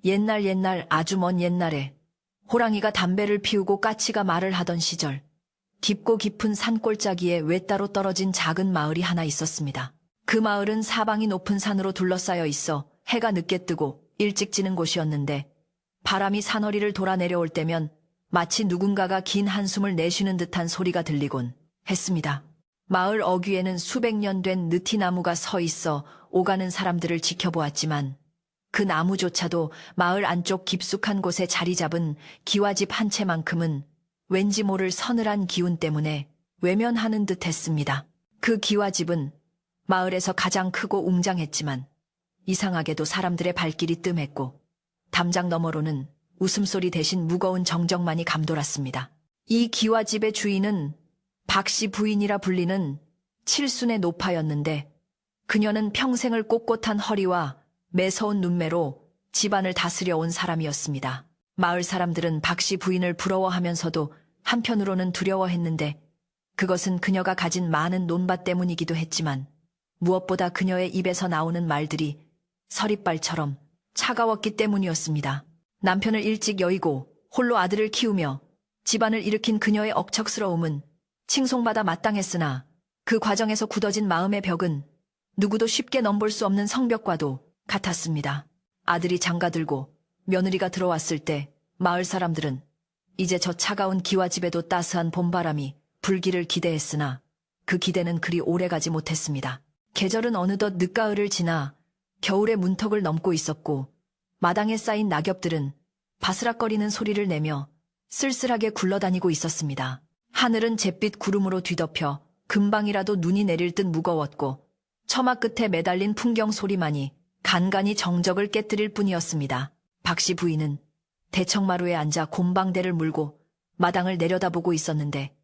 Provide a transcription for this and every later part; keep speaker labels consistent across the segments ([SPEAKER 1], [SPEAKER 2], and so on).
[SPEAKER 1] 옛날 아주 먼 옛날에 호랑이가 담배를 피우고 까치가 말을 하던 시절, 깊고 깊은 산골짜기에 외따로 떨어진 작은 마을이 하나 있었습니다. 그 마을은 사방이 높은 산으로 둘러싸여 있어 해가 늦게 뜨고 일찍 지는 곳이었는데, 바람이 산허리를 돌아 내려올 때면 마치 누군가가 긴 한숨을 내쉬는 듯한 소리가 들리곤 했습니다. 마을 어귀에는 수백 년 된 느티나무가 서 있어 오가는 사람들을 지켜보았지만, 그 나무조차도 마을 안쪽 깊숙한 곳에 자리 잡은 기와집 한 채만큼은 왠지 모를 서늘한 기운 때문에 외면하는 듯 했습니다. 그 기와집은 마을에서 가장 크고 웅장했지만 이상하게도 사람들의 발길이 뜸했고, 담장 너머로는 웃음소리 대신 무거운 정적만이 감돌았습니다. 이 기와집의 주인은 박씨 부인이라 불리는 칠순의 노파였는데, 그녀는 평생을 꼿꼿한 허리와 매서운 눈매로 집안을 다스려 온 사람이었습니다. 마을 사람들은 박씨 부인을 부러워하면서도 한편으로는 두려워했는데, 그것은 그녀가 가진 많은 논밭 때문이기도 했지만, 무엇보다 그녀의 입에서 나오는 말들이 서리발처럼 차가웠기 때문이었습니다. 남편을 일찍 여의고 홀로 아들을 키우며 집안을 일으킨 그녀의 억척스러움은 칭송받아 마땅했으나, 그 과정에서 굳어진 마음의 벽은 누구도 쉽게 넘볼 수 없는 성벽과도 같았습니다. 아들이 장가들고 며느리가 들어왔을 때 마을 사람들은 이제 저 차가운 기와집에도 따스한 봄바람이 불기를 기대했으나, 그 기대는 그리 오래가지 못했습니다. 계절은 어느덧 늦가을을 지나 겨울의 문턱을 넘고 있었고, 마당에 쌓인 낙엽들은 바스락거리는 소리를 내며 쓸쓸하게 굴러다니고 있었습니다. 하늘은 잿빛 구름으로 뒤덮여 금방이라도 눈이 내릴 듯 무거웠고, 처마 끝에 매달린 풍경 소리만이 간간히 정적을 깨뜨릴 뿐이었습니다. 박씨 부인은 대청마루에 앉아 곰방대를 물고 마당을 내려다보고 있었는데,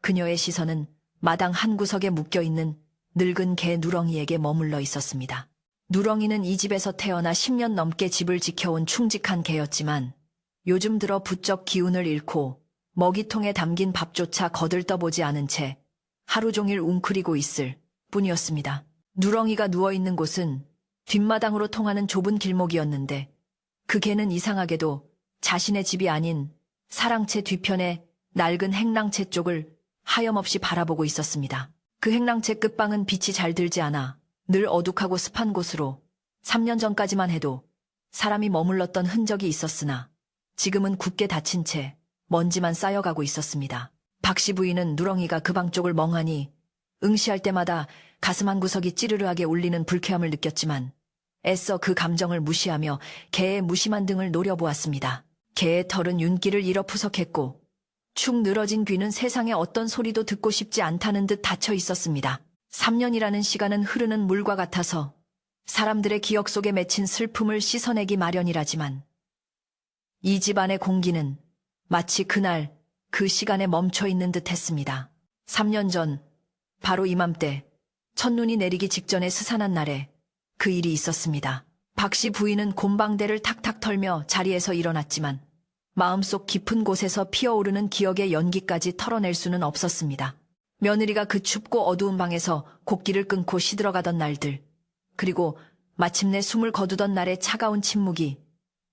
[SPEAKER 1] 그녀의 시선은 마당 한 구석에 묶여있는 늙은 개 누렁이에게 머물러 있었습니다. 누렁이는 이 집에서 태어나 10년 넘게 집을 지켜온 충직한 개였지만, 요즘 들어 부쩍 기운을 잃고 먹이통에 담긴 밥조차 거들떠보지 않은 채 하루 종일 웅크리고 있을 뿐이었습니다. 누렁이가 누워있는 곳은 뒷마당으로 통하는 좁은 길목이었는데, 그 개는 이상하게도 자신의 집이 아닌 사랑채 뒤편의 낡은 행랑채 쪽을 하염없이 바라보고 있었습니다. 그 행랑채 끝방은 빛이 잘 들지 않아 늘 어둑하고 습한 곳으로 3년 전까지만 해도 사람이 머물렀던 흔적이 있었으나, 지금은 굳게 닫힌 채 먼지만 쌓여가고 있었습니다. 박씨 부인은 누렁이가 그 방 쪽을 멍하니 응시할 때마다 가슴 한 구석이 찌르르하게 울리는 불쾌함을 느꼈지만, 애써 그 감정을 무시하며 개의 무심한 등을 노려보았습니다. 개의 털은 윤기를 잃어 푸석했고, 축 늘어진 귀는 세상의 어떤 소리도 듣고 싶지 않다는 듯 닫혀 있었습니다. 3년이라는 시간은 흐르는 물과 같아서 사람들의 기억 속에 맺힌 슬픔을 씻어내기 마련이라지만, 이 집안의 공기는 마치 그날 그 시간에 멈춰 있는 듯 했습니다. 3년 전, 바로 이맘때 첫눈이 내리기 직전에 스산한 날에 그 일이 있었습니다. 박씨 부인은 곰방대를 탁탁 털며 자리에서 일어났지만, 마음속 깊은 곳에서 피어오르는 기억의 연기까지 털어낼 수는 없었습니다. 며느리가 그 춥고 어두운 방에서 곡기를 끊고 시들어가던 날들, 그리고 마침내 숨을 거두던 날의 차가운 침묵이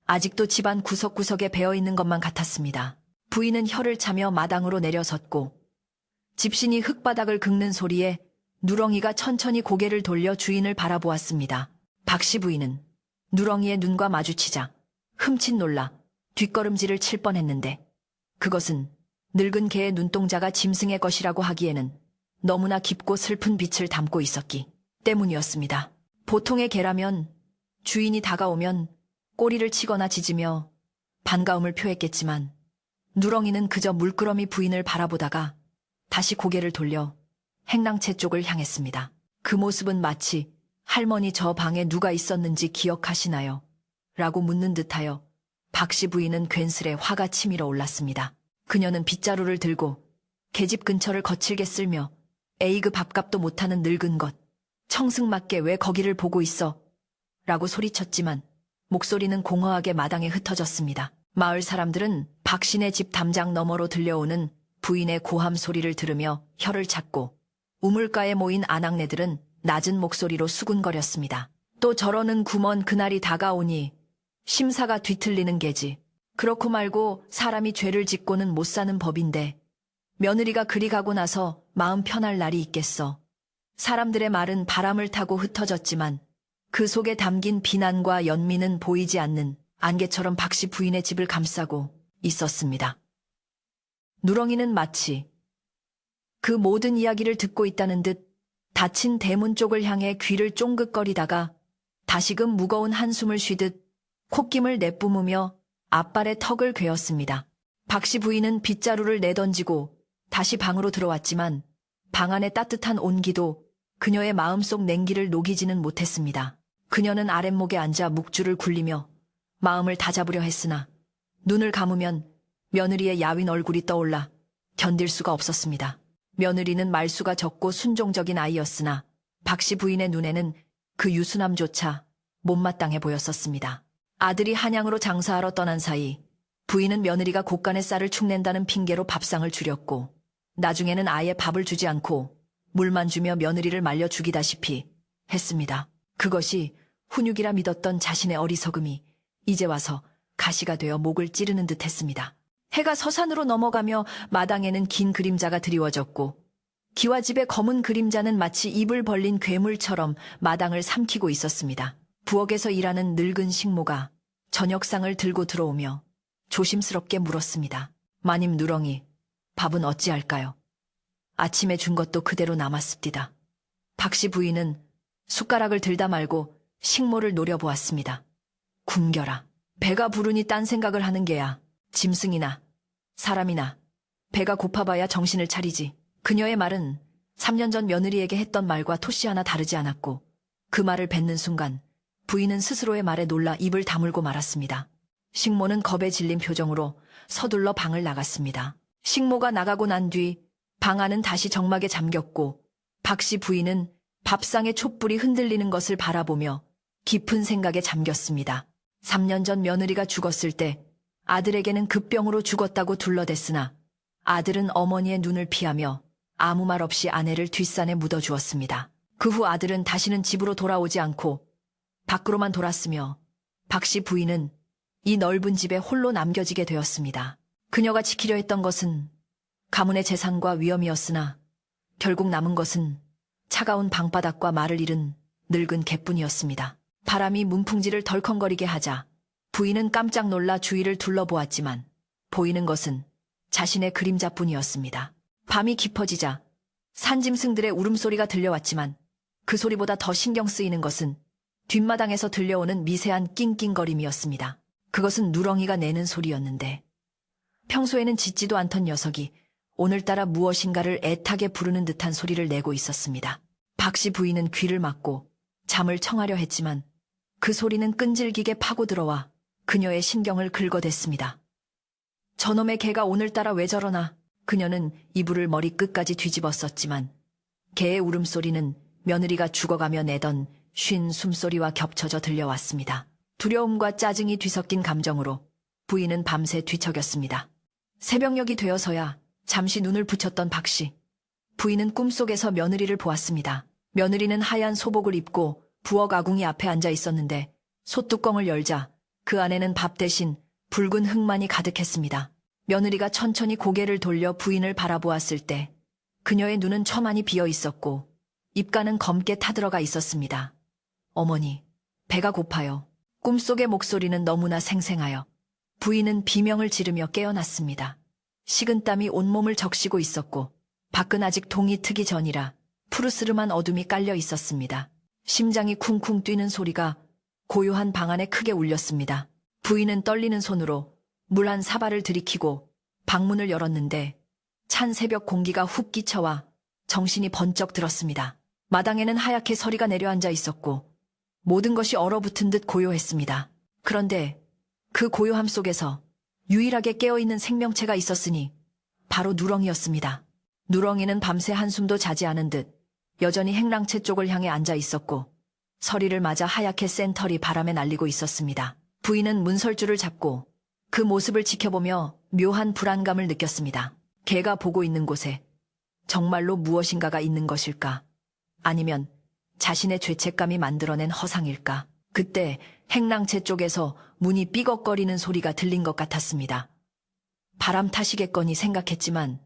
[SPEAKER 1] 아직도 집안 구석구석에 배어있는 것만 같았습니다. 부인은 혀를 차며 마당으로 내려섰고, 집신이 흙바닥을 긁는 소리에 누렁이가 천천히 고개를 돌려 주인을 바라보았습니다. 박씨 부인은 누렁이의 눈과 마주치자 흠칫 놀라 뒷걸음질을 칠 뻔했는데, 그것은 늙은 개의 눈동자가 짐승의 것이라고 하기에는 너무나 깊고 슬픈 빛을 담고 있었기 때문이었습니다. 보통의 개라면 주인이 다가오면 꼬리를 치거나 짖으며 반가움을 표했겠지만, 누렁이는 그저 물끄러미 부인을 바라보다가 다시 고개를 돌려 행랑채 쪽을 향했습니다. 그 모습은 마치 할머니 저 방에 누가 있었는지 기억하시나요? 라고 묻는 듯하여 박씨 부인은 괜스레 화가 치밀어 올랐습니다. 그녀는 빗자루를 들고 계집 근처를 거칠게 쓸며 에이그 밥값도 못하는 늙은 것, 청승맞게 왜 거기를 보고 있어? 라고 소리쳤지만 목소리는 공허하게 마당에 흩어졌습니다. 마을 사람들은 박씨네 집 담장 너머로 들려오는 부인의 고함 소리를 들으며 혀를 찾고, 우물가에 모인 아낙네들은 낮은 목소리로 수군거렸습니다. 또 저러는 구먼 그날이 다가오니 심사가 뒤틀리는 게지. 그렇고 말고 사람이 죄를 짓고는 못 사는 법인데 며느리가 그리 가고 나서 마음 편할 날이 있겠어. 사람들의 말은 바람을 타고 흩어졌지만 그 속에 담긴 비난과 연민은 보이지 않는 안개처럼 박씨 부인의 집을 감싸고 있었습니다. 누렁이는 마치 그 모든 이야기를 듣고 있다는 듯 닫힌 대문 쪽을 향해 귀를 쫑긋거리다가 다시금 무거운 한숨을 쉬듯 콧김을 내뿜으며 앞발에 턱을 괴었습니다. 박씨 부인은 빗자루를 내던지고 다시 방으로 들어왔지만 방 안의 따뜻한 온기도 그녀의 마음속 냉기를 녹이지는 못했습니다. 그녀는 아랫목에 앉아 묵주를 굴리며 마음을 다잡으려 했으나 눈을 감으면 며느리의 야윈 얼굴이 떠올라 견딜 수가 없었습니다. 며느리는 말수가 적고 순종적인 아이였으나 박씨 부인의 눈에는 그 유순함조차 못마땅해 보였었습니다. 아들이 한양으로 장사하러 떠난 사이 부인은 며느리가 곳간의 쌀을 축낸다는 핑계로 밥상을 줄였고 나중에는 아예 밥을 주지 않고 물만 주며 며느리를 말려 죽이다시피 했습니다. 그것이 훈육이라 믿었던 자신의 어리석음이 이제 와서 가시가 되어 목을 찌르는 듯 했습니다. 해가 서산으로 넘어가며 마당에는 긴 그림자가 드리워졌고 기와집의 검은 그림자는 마치 입을 벌린 괴물처럼 마당을 삼키고 있었습니다. 부엌에서 일하는 늙은 식모가 저녁상을 들고 들어오며 조심스럽게 물었습니다. 마님 누렁이, 밥은 어찌할까요? 아침에 준 것도 그대로 남았습니다. 박씨 부인은 숟가락을 들다 말고 식모를 노려보았습니다. 굶겨라. 배가 부르니 딴 생각을 하는 게야. 짐승이나 사람이나 배가 고파봐야 정신을 차리지. 그녀의 말은 3년 전 며느리에게 했던 말과 토씨 하나 다르지 않았고 그 말을 뱉는 순간 부인은 스스로의 말에 놀라 입을 다물고 말았습니다. 식모는 겁에 질린 표정으로 서둘러 방을 나갔습니다. 식모가 나가고 난 뒤 방 안은 다시 적막에 잠겼고 박씨 부인은 밥상의 촛불이 흔들리는 것을 바라보며 깊은 생각에 잠겼습니다. 3년 전 며느리가 죽었을 때 아들에게는 급병으로 죽었다고 둘러댔으나 아들은 어머니의 눈을 피하며 아무 말 없이 아내를 뒷산에 묻어주었습니다. 그 후 아들은 다시는 집으로 돌아오지 않고 밖으로만 돌았으며 박씨 부인은 이 넓은 집에 홀로 남겨지게 되었습니다. 그녀가 지키려 했던 것은 가문의 재산과 위엄이었으나 결국 남은 것은 차가운 방바닥과 말을 잃은 늙은 개뿐이었습니다. 바람이 문풍지를 덜컹거리게 하자 부인은 깜짝 놀라 주위를 둘러보았지만 보이는 것은 자신의 그림자뿐이었습니다. 밤이 깊어지자 산짐승들의 울음소리가 들려왔지만 그 소리보다 더 신경 쓰이는 것은 뒷마당에서 들려오는 미세한 낑낑거림이었습니다. 그것은 누렁이가 내는 소리였는데 평소에는 짖지도 않던 녀석이 오늘따라 무엇인가를 애타게 부르는 듯한 소리를 내고 있었습니다. 박씨 부인은 귀를 막고 잠을 청하려 했지만 그 소리는 끈질기게 파고들어와 그녀의 신경을 긁어댔습니다. 저놈의 개가 오늘따라 왜 저러나. 그녀는 이불을 머리끝까지 뒤집었었지만 개의 울음소리는 며느리가 죽어가며 내던 쉰 숨소리와 겹쳐져 들려왔습니다. 두려움과 짜증이 뒤섞인 감정으로 부인은 밤새 뒤척였습니다. 새벽녘이 되어서야 잠시 눈을 붙였던 박씨. 부인은 꿈속에서 며느리를 보았습니다. 며느리는 하얀 소복을 입고 부엌 아궁이 앞에 앉아 있었는데 솥뚜껑을 열자 그 안에는 밥 대신 붉은 흙만이 가득했습니다. 며느리가 천천히 고개를 돌려 부인을 바라보았을 때 그녀의 눈은 처만이 비어 있었고 입가는 검게 타들어가 있었습니다. 어머니, 배가 고파요. 꿈속의 목소리는 너무나 생생하여 부인은 비명을 지르며 깨어났습니다. 식은땀이 온몸을 적시고 있었고 밖은 아직 동이 트기 전이라 푸르스름한 어둠이 깔려 있었습니다. 심장이 쿵쿵 뛰는 소리가 고요한 방 안에 크게 울렸습니다. 부인은 떨리는 손으로 물 한 사발을 들이키고 방문을 열었는데 찬 새벽 공기가 훅 끼쳐와 정신이 번쩍 들었습니다. 마당에는 하얗게 서리가 내려앉아 있었고 모든 것이 얼어붙은 듯 고요했습니다. 그런데 그 고요함 속에서 유일하게 깨어있는 생명체가 있었으니 바로 누렁이였습니다. 누렁이는 밤새 한숨도 자지 않은 듯 여전히 행랑채 쪽을 향해 앉아 있었고 서리를 맞아 하얗게 센 털이 바람에 날리고 있었습니다. 부인은 문설주를 잡고 그 모습을 지켜보며 묘한 불안감을 느꼈습니다. 개가 보고 있는 곳에 정말로 무엇인가가 있는 것일까? 아니면 자신의 죄책감이 만들어낸 허상일까? 그때 행랑채 쪽에서 문이 삐걱거리는 소리가 들린 것 같았습니다. 바람 탓이겠거니 생각했지만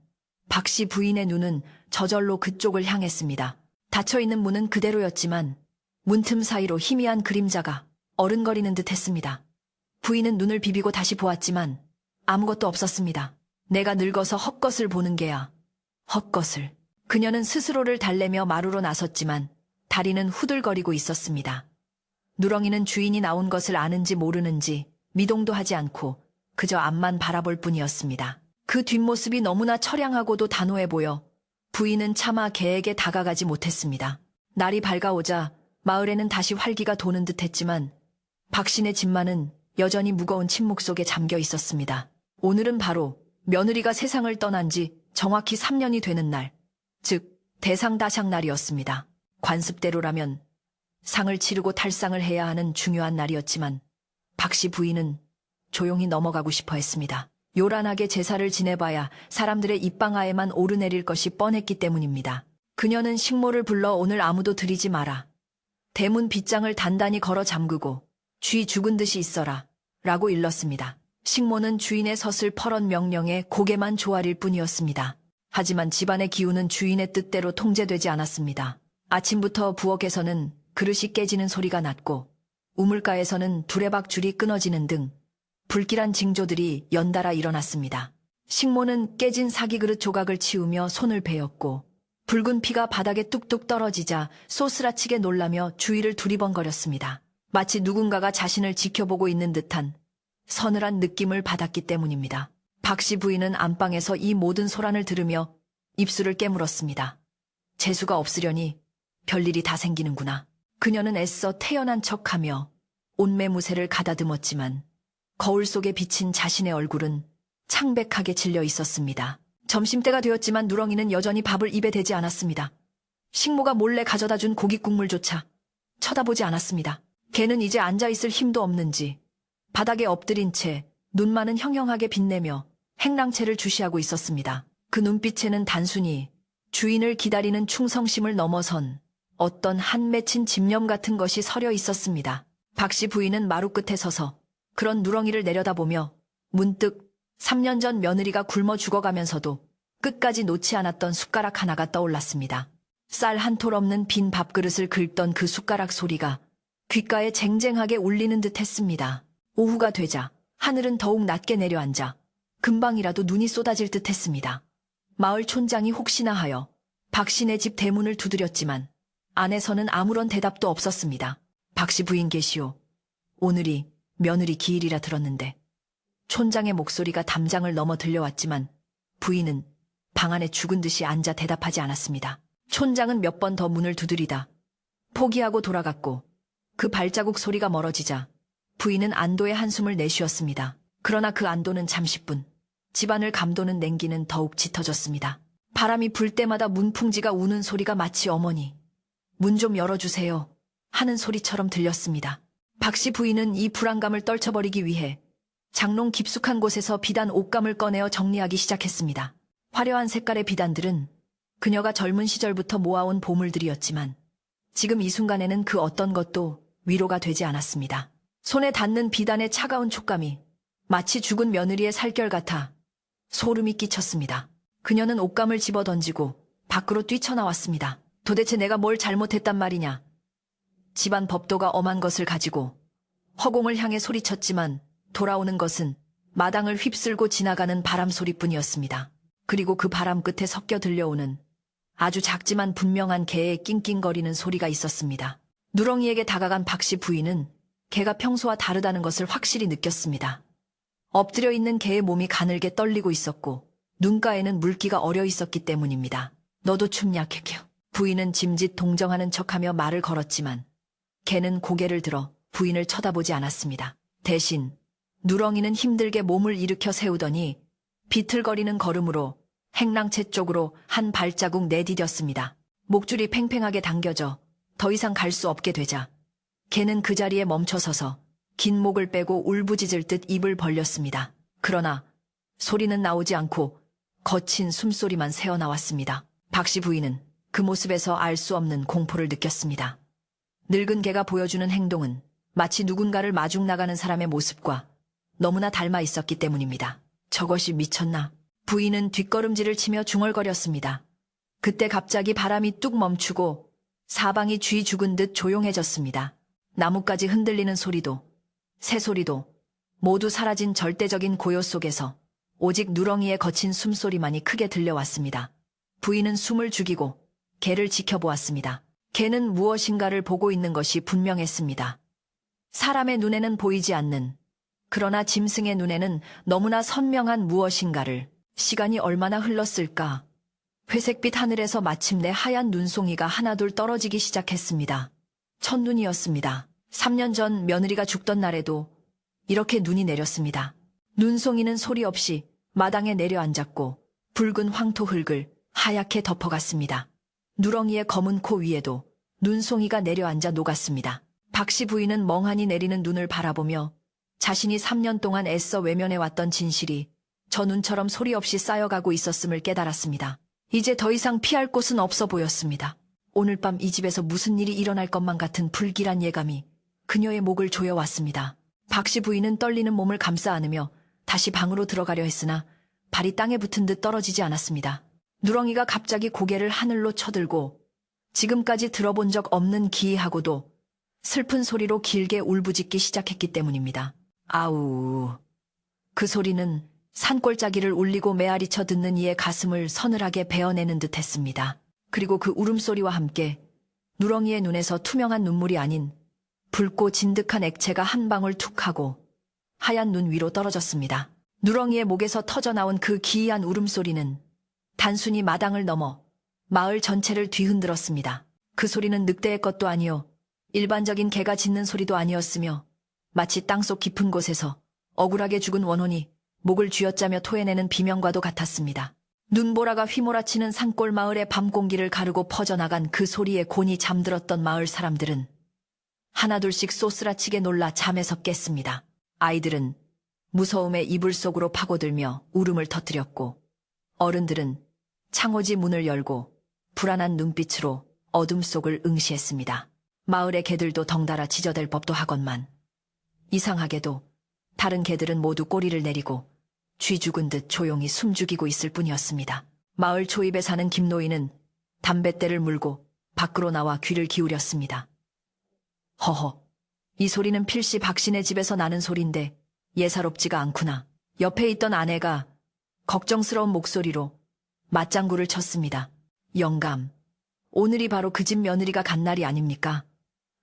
[SPEAKER 1] 박씨 부인의 눈은 저절로 그쪽을 향했습니다. 닫혀있는 문은 그대로였지만 문틈 사이로 희미한 그림자가 어른거리는 듯 했습니다. 부인은 눈을 비비고 다시 보았지만 아무것도 없었습니다. 내가 늙어서 헛것을 보는 게야. 헛것을. 그녀는 스스로를 달래며 마루로 나섰지만 다리는 후들거리고 있었습니다. 누렁이는 주인이 나온 것을 아는지 모르는지 미동도 하지 않고 그저 앞만 바라볼 뿐이었습니다. 그 뒷모습이 너무나 처량하고도 단호해 보여 부인은 차마 개에게 다가가지 못했습니다. 날이 밝아오자 마을에는 다시 활기가 도는 듯했지만 박신의 집만은 여전히 무거운 침묵 속에 잠겨 있었습니다. 오늘은 바로 며느리가 세상을 떠난 지 정확히 3년이 되는 날, 즉 대상다샥 날이었습니다. 관습대로라면 상을 치르고 탈상을 해야 하는 중요한 날이었지만 박씨 부인은 조용히 넘어가고 싶어 했습니다. 요란하게 제사를 지내봐야 사람들의 입방아에만 오르내릴 것이 뻔했기 때문입니다. 그녀는 식모를 불러 오늘 아무도 들이지 마라. 대문 빗장을 단단히 걸어 잠그고 쥐 죽은 듯이 있어라 라고 일렀습니다. 식모는 주인의 서슬 퍼런 명령에 고개만 조아릴 뿐이었습니다. 하지만 집안의 기운은 주인의 뜻대로 통제되지 않았습니다. 아침부터 부엌에서는 그릇이 깨지는 소리가 났고 우물가에서는 두레박줄이 끊어지는 등 불길한 징조들이 연달아 일어났습니다. 식모는 깨진 사기그릇 조각을 치우며 손을 베었고 붉은 피가 바닥에 뚝뚝 떨어지자 소스라치게 놀라며 주위를 두리번거렸습니다. 마치 누군가가 자신을 지켜보고 있는 듯한 서늘한 느낌을 받았기 때문입니다. 박씨 부인은 안방에서 이 모든 소란을 들으며 입술을 깨물었습니다. 재수가 없으려니 별일이 다 생기는구나. 그녀는 애써 태연한 척하며 옷매무새를 가다듬었지만 거울 속에 비친 자신의 얼굴은 창백하게 질려 있었습니다. 점심때가 되었지만 누렁이는 여전히 밥을 입에 대지 않았습니다. 식모가 몰래 가져다 준 고깃 국물조차 쳐다보지 않았습니다. 걔는 이제 앉아있을 힘도 없는지 바닥에 엎드린 채 눈만은 형형하게 빛내며 행랑채를 주시하고 있었습니다. 그 눈빛에는 단순히 주인을 기다리는 충성심을 넘어선 어떤 한 맺힌 집념 같은 것이 서려 있었습니다. 박씨 부인은 마루 끝에 서서 그런 누렁이를 내려다보며 문득 3년 전 며느리가 굶어 죽어가면서도 끝까지 놓지 않았던 숟가락 하나가 떠올랐습니다. 쌀 한 톨 없는 빈 밥그릇을 긁던 그 숟가락 소리가 귓가에 쟁쟁하게 울리는 듯 했습니다. 오후가 되자 하늘은 더욱 낮게 내려앉아 금방이라도 눈이 쏟아질 듯 했습니다. 마을 촌장이 혹시나 하여 박씨네 집 대문을 두드렸지만 안에서는 아무런 대답도 없었습니다. 박씨 부인 계시오. 오늘이 며느리 기일이라 들었는데. 촌장의 목소리가 담장을 넘어 들려왔지만 부인은 방 안에 죽은 듯이 앉아 대답하지 않았습니다. 촌장은 몇 번 더 문을 두드리다 포기하고 돌아갔고 그 발자국 소리가 멀어지자 부인은 안도의 한숨을 내쉬었습니다. 그러나 그 안도는 잠시뿐, 집안을 감도는 냉기는 더욱 짙어졌습니다. 바람이 불 때마다 문풍지가 우는 소리가 마치 어머니, 문 좀 열어주세요 하는 소리처럼 들렸습니다. 박씨 부인은 이 불안감을 떨쳐버리기 위해 장롱 깊숙한 곳에서 비단 옷감을 꺼내어 정리하기 시작했습니다. 화려한 색깔의 비단들은 그녀가 젊은 시절부터 모아온 보물들이었지만 지금 이 순간에는 그 어떤 것도 위로가 되지 않았습니다. 손에 닿는 비단의 차가운 촉감이 마치 죽은 며느리의 살결 같아 소름이 끼쳤습니다. 그녀는 옷감을 집어던지고 밖으로 뛰쳐나왔습니다. 도대체 내가 뭘 잘못했단 말이냐. 집안 법도가 엄한 것을 가지고 허공을 향해 소리쳤지만 돌아오는 것은 마당을 휩쓸고 지나가는 바람 소리뿐이었습니다. 그리고 그 바람 끝에 섞여 들려오는 아주 작지만 분명한 개의 낑낑거리는 소리가 있었습니다. 누렁이에게 다가간 박씨 부인은 개가 평소와 다르다는 것을 확실히 느꼈습니다. 엎드려 있는 개의 몸이 가늘게 떨리고 있었고 눈가에는 물기가 어려 있었기 때문입니다. 너도 춥냐, 개켜. 부인은 짐짓 동정하는 척하며 말을 걸었지만 개는 고개를 들어 부인을 쳐다보지 않았습니다. 대신 누렁이는 힘들게 몸을 일으켜 세우더니 비틀거리는 걸음으로 행랑채 쪽으로 한 발자국 내디뎠습니다. 목줄이 팽팽하게 당겨져 더 이상 갈 수 없게 되자 개는 그 자리에 멈춰서서 긴 목을 빼고 울부짖을 듯 입을 벌렸습니다. 그러나 소리는 나오지 않고 거친 숨소리만 새어나왔습니다. 박씨 부인은 그 모습에서 알 수 없는 공포를 느꼈습니다. 늙은 개가 보여주는 행동은 마치 누군가를 마중 나가는 사람의 모습과 너무나 닮아 있었기 때문입니다. 저것이 미쳤나? 부인은 뒷걸음질을 치며 중얼거렸습니다. 그때 갑자기 바람이 뚝 멈추고 사방이 쥐 죽은 듯 조용해졌습니다. 나뭇가지 흔들리는 소리도, 새소리도 모두 사라진 절대적인 고요 속에서 오직 누렁이의 거친 숨소리만이 크게 들려왔습니다. 부인은 숨을 죽이고 개를 지켜보았습니다. 개는 무엇인가를 보고 있는 것이 분명했습니다. 사람의 눈에는 보이지 않는, 그러나 짐승의 눈에는 너무나 선명한 무엇인가를. 시간이 얼마나 흘렀을까? 회색빛 하늘에서 마침내 하얀 눈송이가 하나둘 떨어지기 시작했습니다. 첫눈이었습니다. 3년 전 며느리가 죽던 날에도 이렇게 눈이 내렸습니다. 눈송이는 소리 없이 마당에 내려앉았고 붉은 황토 흙을 하얗게 덮어갔습니다. 누렁이의 검은 코 위에도 눈송이가 내려앉아 녹았습니다. 박씨 부인은 멍하니 내리는 눈을 바라보며 자신이 3년 동안 애써 외면해왔던 진실이 저 눈처럼 소리 없이 쌓여가고 있었음을 깨달았습니다. 이제 더 이상 피할 곳은 없어 보였습니다. 오늘 밤 이 집에서 무슨 일이 일어날 것만 같은 불길한 예감이 그녀의 목을 조여왔습니다. 박씨 부인은 떨리는 몸을 감싸 안으며 다시 방으로 들어가려 했으나 발이 땅에 붙은 듯 떨어지지 않았습니다. 누렁이가 갑자기 고개를 하늘로 쳐들고 지금까지 들어본 적 없는 기이하고도 슬픈 소리로 길게 울부짖기 시작했기 때문입니다. 아우. 그 소리는 산골짜기를 울리고 메아리쳐 듣는 이의 가슴을 서늘하게 베어내는 듯 했습니다. 그리고 그 울음소리와 함께 누렁이의 눈에서 투명한 눈물이 아닌 붉고 진득한 액체가 한 방울 툭 하고 하얀 눈 위로 떨어졌습니다. 누렁이의 목에서 터져나온 그 기이한 울음소리는 단순히 마당을 넘어 마을 전체를 뒤흔들었습니다. 그 소리는 늑대의 것도 아니요, 일반적인 개가 짖는 소리도 아니었으며 마치 땅속 깊은 곳에서 억울하게 죽은 원혼이 목을 쥐어짜며 토해내는 비명과도 같았습니다. 눈보라가 휘몰아치는 산골 마을의 밤 공기를 가르고 퍼져나간 그 소리에 곤히 잠들었던 마을 사람들은 하나둘씩 쏘스라치게 놀라 잠에서 깼습니다. 아이들은 무서움에 이불 속으로 파고들며 울음을 터뜨렸고 어른들은 창호지 문을 열고 불안한 눈빛으로 어둠 속을 응시했습니다. 마을의 개들도 덩달아 지저댈 법도 하건만 이상하게도 다른 개들은 모두 꼬리를 내리고 쥐 죽은 듯 조용히 숨죽이고 있을 뿐이었습니다. 마을 초입에 사는 김노인은 담뱃대를 물고 밖으로 나와 귀를 기울였습니다. 허허, 이 소리는 필시 박신의 집에서 나는 소린데 예사롭지가 않구나. 옆에 있던 아내가 걱정스러운 목소리로 맞장구를 쳤습니다. 영감, 오늘이 바로 그 집 며느리가 간 날이 아닙니까?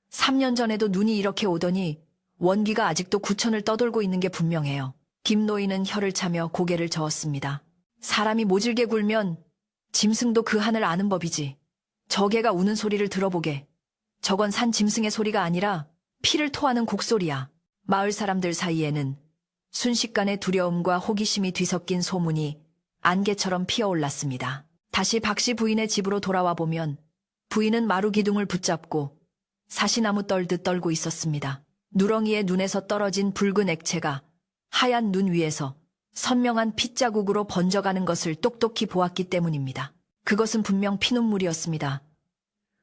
[SPEAKER 1] 3년 전에도 눈이 이렇게 오더니 원기가 아직도 구천을 떠돌고 있는 게 분명해요. 김노인은 혀를 차며 고개를 저었습니다. 사람이 모질게 굴면 짐승도 그 한을 아는 법이지. 저 개가 우는 소리를 들어보게. 저건 산 짐승의 소리가 아니라 피를 토하는 곡소리야. 마을 사람들 사이에는 순식간에 두려움과 호기심이 뒤섞인 소문이 안개처럼 피어올랐습니다. 다시 박씨 부인의 집으로 돌아와 보면 부인은 마루 기둥을 붙잡고 사시나무 떨듯 떨고 있었습니다. 누렁이의 눈에서 떨어진 붉은 액체가 하얀 눈 위에서 선명한 핏자국으로 번져가는 것을 똑똑히 보았기 때문입니다. 그것은 분명 피눈물이었습니다.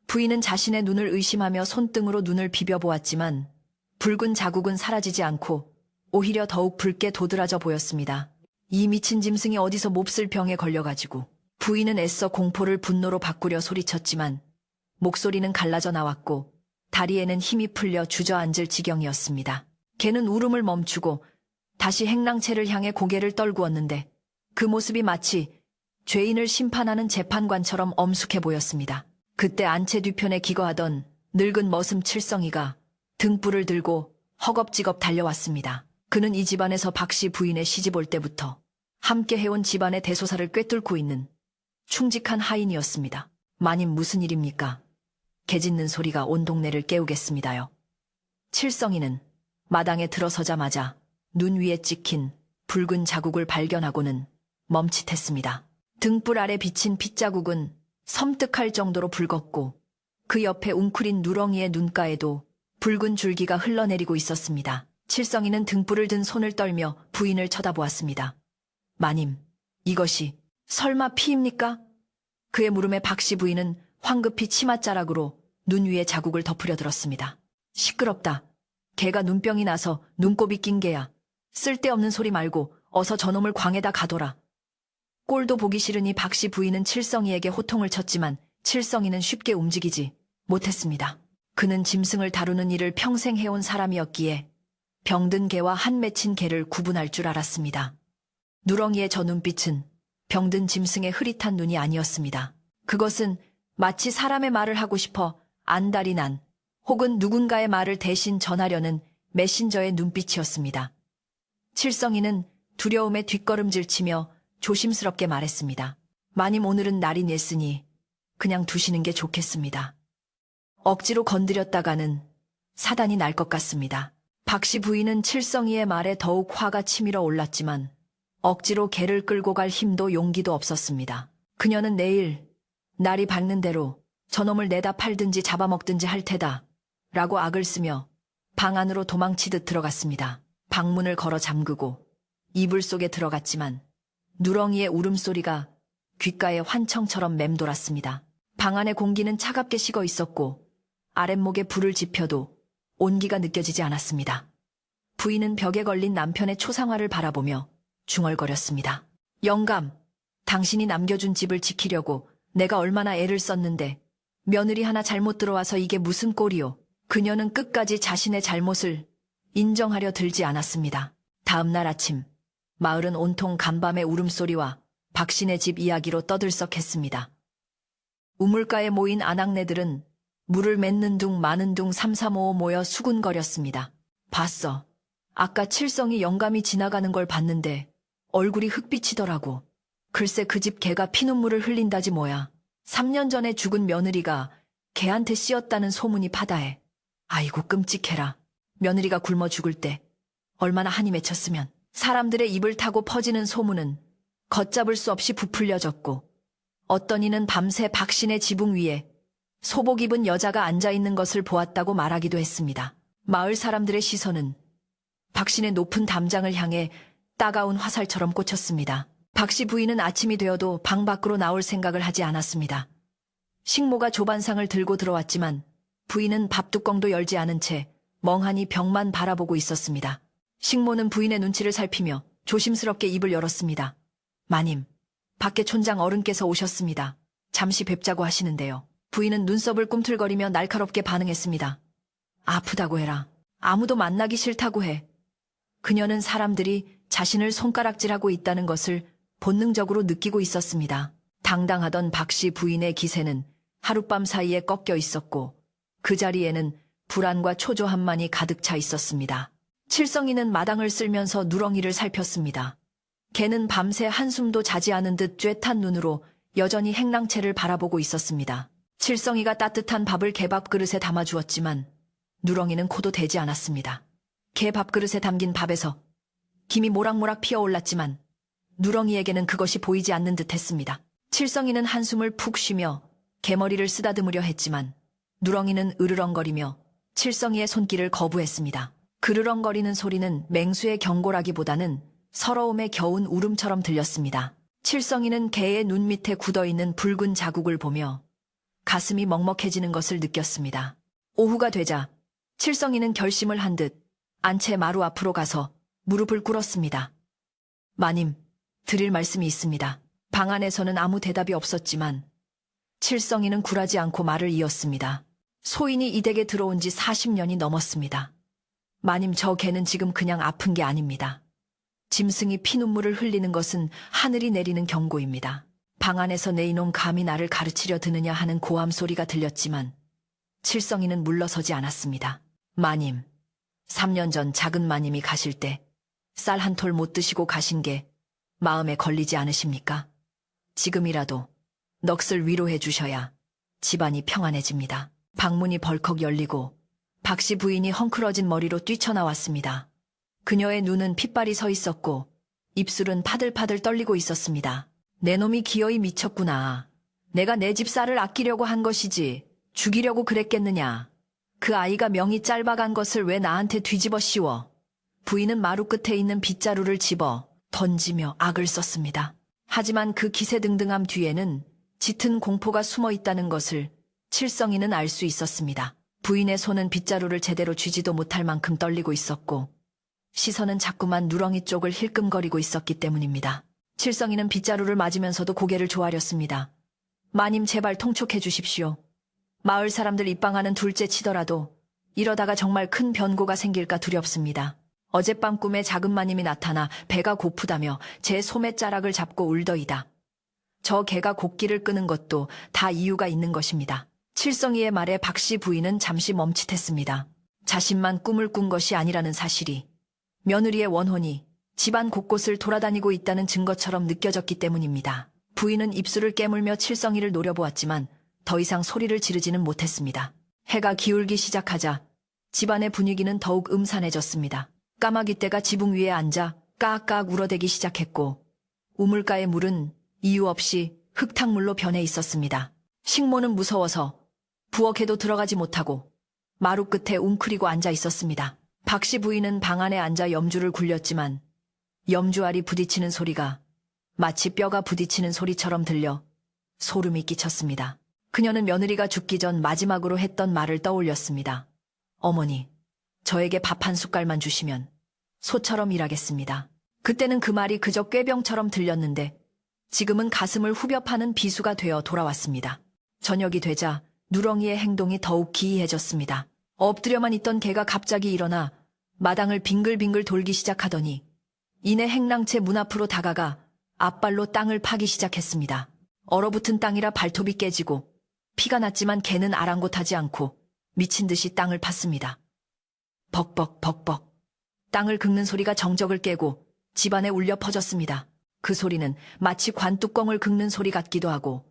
[SPEAKER 1] 부인은 자신의 눈을 의심하며 손등으로 눈을 비벼보았지만 붉은 자국은 사라지지 않고 오히려 더욱 붉게 도드라져 보였습니다. 이 미친 짐승이 어디서 몹쓸 병에 걸려가지고. 부인은 애써 공포를 분노로 바꾸려 소리쳤지만 목소리는 갈라져 나왔고 다리에는 힘이 풀려 주저앉을 지경이었습니다. 개는 울음을 멈추고 다시 행랑채를 향해 고개를 떨구었는데 그 모습이 마치 죄인을 심판하는 재판관처럼 엄숙해 보였습니다. 그때 안채 뒤편에 기거하던 늙은 머슴 칠성이가 등불을 들고 허겁지겁 달려왔습니다. 그는 이 집안에서 박씨 부인의 시집 올 때부터 함께 해온 집안의 대소사를 꿰뚫고 있는 충직한 하인이었습니다. 마님 무슨 일입니까? 개 짖는 소리가 온 동네를 깨우겠습니다요. 칠성이는 마당에 들어서자마자 눈 위에 찍힌 붉은 자국을 발견하고는 멈칫했습니다. 등불 아래 비친 핏자국은 섬뜩할 정도로 붉었고 그 옆에 웅크린 누렁이의 눈가에도 붉은 줄기가 흘러내리고 있었습니다. 칠성이는 등불을 든 손을 떨며 부인을 쳐다보았습니다. 마님, 이것이 설마 피입니까? 그의 물음에 박씨 부인은 황급히 치맛자락으로 눈 위에 자국을 덮으려 들었습니다. 시끄럽다. 걔가 눈병이 나서 눈곱이 낀 게야. 쓸데없는 소리 말고 어서 저놈을 광에다 가둬라. 꼴도 보기 싫으니 박씨 부인은 칠성이에게 호통을 쳤지만 칠성이는 쉽게 움직이지 못했습니다. 그는 짐승을 다루는 일을 평생 해온 사람이었기에 병든 개와 한 맺힌 개를 구분할 줄 알았습니다. 누렁이의 저 눈빛은 병든 짐승의 흐릿한 눈이 아니었습니다. 그것은 마치 사람의 말을 하고 싶어 안달이 난 혹은 누군가의 말을 대신 전하려는 메신저의 눈빛이었습니다. 칠성이는 두려움에 뒷걸음질치며 조심스럽게 말했습니다. 마님, 오늘은 날이 냈으니 그냥 두시는 게 좋겠습니다. 억지로 건드렸다가는 사단이 날 것 같습니다. 박씨 부인은 칠성이의 말에 더욱 화가 치밀어 올랐지만 억지로 개를 끌고 갈 힘도 용기도 없었습니다. 그녀는 내일 날이 밝는 대로 저놈을 내다 팔든지 잡아먹든지 할 테다 라고 악을 쓰며 방 안으로 도망치듯 들어갔습니다. 방문을 걸어 잠그고 이불 속에 들어갔지만 누렁이의 울음소리가 귓가에 환청처럼 맴돌았습니다. 방 안의 공기는 차갑게 식어 있었고 아랫목에 불을 지펴도 온기가 느껴지지 않았습니다. 부인은 벽에 걸린 남편의 초상화를 바라보며 중얼거렸습니다. 영감, 당신이 남겨준 집을 지키려고 내가 얼마나 애를 썼는데 며느리 하나 잘못 들어와서 이게 무슨 꼴이오. 그녀는 끝까지 자신의 잘못을 인정하려 들지 않았습니다. 다음 날 아침, 마을은 온통 간밤의 울음소리와 박신의 집 이야기로 떠들썩했습니다. 우물가에 모인 아낙네들은 물을 맺는 둥 마는 둥 삼삼오오 모여 수군거렸습니다. 봤어. 아까 칠성이 영감이 지나가는 걸 봤는데 얼굴이 흑빛이더라고. 글쎄 그 집 개가 피눈물을 흘린다지 뭐야. 3년 전에 죽은 며느리가 개한테 씌었다는 소문이 파다해. 아이고 끔찍해라. 며느리가 굶어 죽을 때 얼마나 한이 맺혔으면. 사람들의 입을 타고 퍼지는 소문은 걷잡을 수 없이 부풀려졌고 어떤 이는 밤새 박신의 지붕 위에 소복 입은 여자가 앉아있는 것을 보았다고 말하기도 했습니다. 마을 사람들의 시선은 박신의 높은 담장을 향해 따가운 화살처럼 꽂혔습니다. 박씨 부인은 아침이 되어도 방 밖으로 나올 생각을 하지 않았습니다. 식모가 조반상을 들고 들어왔지만 부인은 밥뚜껑도 열지 않은 채 멍하니 벽만 바라보고 있었습니다. 식모는 부인의 눈치를 살피며 조심스럽게 입을 열었습니다. 마님, 밖에 촌장 어른께서 오셨습니다. 잠시 뵙자고 하시는데요. 부인은 눈썹을 꿈틀거리며 날카롭게 반응했습니다. 아프다고 해라. 아무도 만나기 싫다고 해. 그녀는 사람들이 자신을 손가락질하고 있다는 것을 본능적으로 느끼고 있었습니다. 당당하던 박씨 부인의 기세는 하룻밤 사이에 꺾여 있었고 그 자리에는 불안과 초조함만이 가득 차 있었습니다. 칠성이는 마당을 쓸면서 누렁이를 살폈습니다. 개는 밤새 한숨도 자지 않은 듯 쬐탄 눈으로 여전히 행랑채를 바라보고 있었습니다. 칠성이가 따뜻한 밥을 개 밥그릇에 담아주었지만 누렁이는 코도 대지 않았습니다. 개 밥그릇에 담긴 밥에서 김이 모락모락 피어올랐지만 누렁이에게는 그것이 보이지 않는 듯 했습니다. 칠성이는 한숨을 푹 쉬며 개머리를 쓰다듬으려 했지만 누렁이는 으르렁거리며 칠성이의 손길을 거부했습니다. 그르렁거리는 소리는 맹수의 경고라기보다는 서러움에 겨운 울음처럼 들렸습니다. 칠성이는 개의 눈 밑에 굳어있는 붉은 자국을 보며 가슴이 먹먹해지는 것을 느꼈습니다. 오후가 되자 칠성이는 결심을 한 듯 안채 마루 앞으로 가서 무릎을 꿇었습니다. 마님, 드릴 말씀이 있습니다. 방 안에서는 아무 대답이 없었지만 칠성이는 굴하지 않고 말을 이었습니다. 소인이 이 댁에 들어온 지 40년이 넘었습니다. 마님, 저 개는 지금 그냥 아픈 게 아닙니다. 짐승이 피눈물을 흘리는 것은 하늘이 내리는 경고입니다. 방 안에서 내 이놈 감히 나를 가르치려 드느냐 하는 고함 소리가 들렸지만 칠성이는 물러서지 않았습니다. 마님, 3년 전 작은 마님이 가실 때 쌀 한 톨 못 드시고 가신 게 마음에 걸리지 않으십니까? 지금이라도 넋을 위로해 주셔야 집안이 평안해집니다. 방문이 벌컥 열리고 박씨 부인이 헝클어진 머리로 뛰쳐나왔습니다. 그녀의 눈은 핏발이 서 있었고 입술은 파들파들 떨리고 있었습니다. 내 놈이 기어이 미쳤구나. 내가 내 집 쌀을 아끼려고 한 것이지 죽이려고 그랬겠느냐. 그 아이가 명이 짧아간 것을 왜 나한테 뒤집어 씌워. 부인은 마루 끝에 있는 빗자루를 집어 던지며 악을 썼습니다. 하지만 그 기세등등함 뒤에는 짙은 공포가 숨어 있다는 것을 칠성이는 알 수 있었습니다. 부인의 손은 빗자루를 제대로 쥐지도 못할 만큼 떨리고 있었고 시선은 자꾸만 누렁이 쪽을 힐끔거리고 있었기 때문입니다. 칠성이는 빗자루를 맞으면서도 고개를 조아렸습니다. 마님 제발 통촉해 주십시오. 마을 사람들 입방하는 둘째 치더라도 이러다가 정말 큰 변고가 생길까 두렵습니다. 어젯밤 꿈에 작은 마님이 나타나 배가 고프다며 제 소매자락을 잡고 울더이다. 저 개가 곡기를 끄는 것도 다 이유가 있는 것입니다. 칠성이의 말에 박씨 부인은 잠시 멈칫했습니다. 자신만 꿈을 꾼 것이 아니라는 사실이 며느리의 원혼이 집안 곳곳을 돌아다니고 있다는 증거처럼 느껴졌기 때문입니다. 부인은 입술을 깨물며 칠성이를 노려보았지만 더 이상 소리를 지르지는 못했습니다. 해가 기울기 시작하자 집안의 분위기는 더욱 음산해졌습니다. 까마귀 떼가 지붕 위에 앉아 까악까악 울어대기 시작했고 우물가의 물은 이유 없이 흙탕물로 변해 있었습니다. 식모는 무서워서 부엌에도 들어가지 못하고 마루 끝에 웅크리고 앉아 있었습니다. 박씨 부인은 방 안에 앉아 염주를 굴렸지만 염주알이 부딪히는 소리가 마치 뼈가 부딪히는 소리처럼 들려 소름이 끼쳤습니다. 그녀는 며느리가 죽기 전 마지막으로 했던 말을 떠올렸습니다. 어머니, 저에게 밥 한 숟갈만 주시면 소처럼 일하겠습니다. 그때는 그 말이 그저 꾀병처럼 들렸는데 지금은 가슴을 후벼 파는 비수가 되어 돌아왔습니다. 저녁이 되자 누렁이의 행동이 더욱 기이해졌습니다. 엎드려만 있던 개가 갑자기 일어나 마당을 빙글빙글 돌기 시작하더니 이내 행랑채 문 앞으로 다가가 앞발로 땅을 파기 시작했습니다. 얼어붙은 땅이라 발톱이 깨지고 피가 났지만 개는 아랑곳하지 않고 미친 듯이 땅을 팠습니다. 벅벅 벅벅 땅을 긁는 소리가 정적을 깨고 집안에 울려 퍼졌습니다. 그 소리는 마치 관뚜껑을 긁는 소리 같기도 하고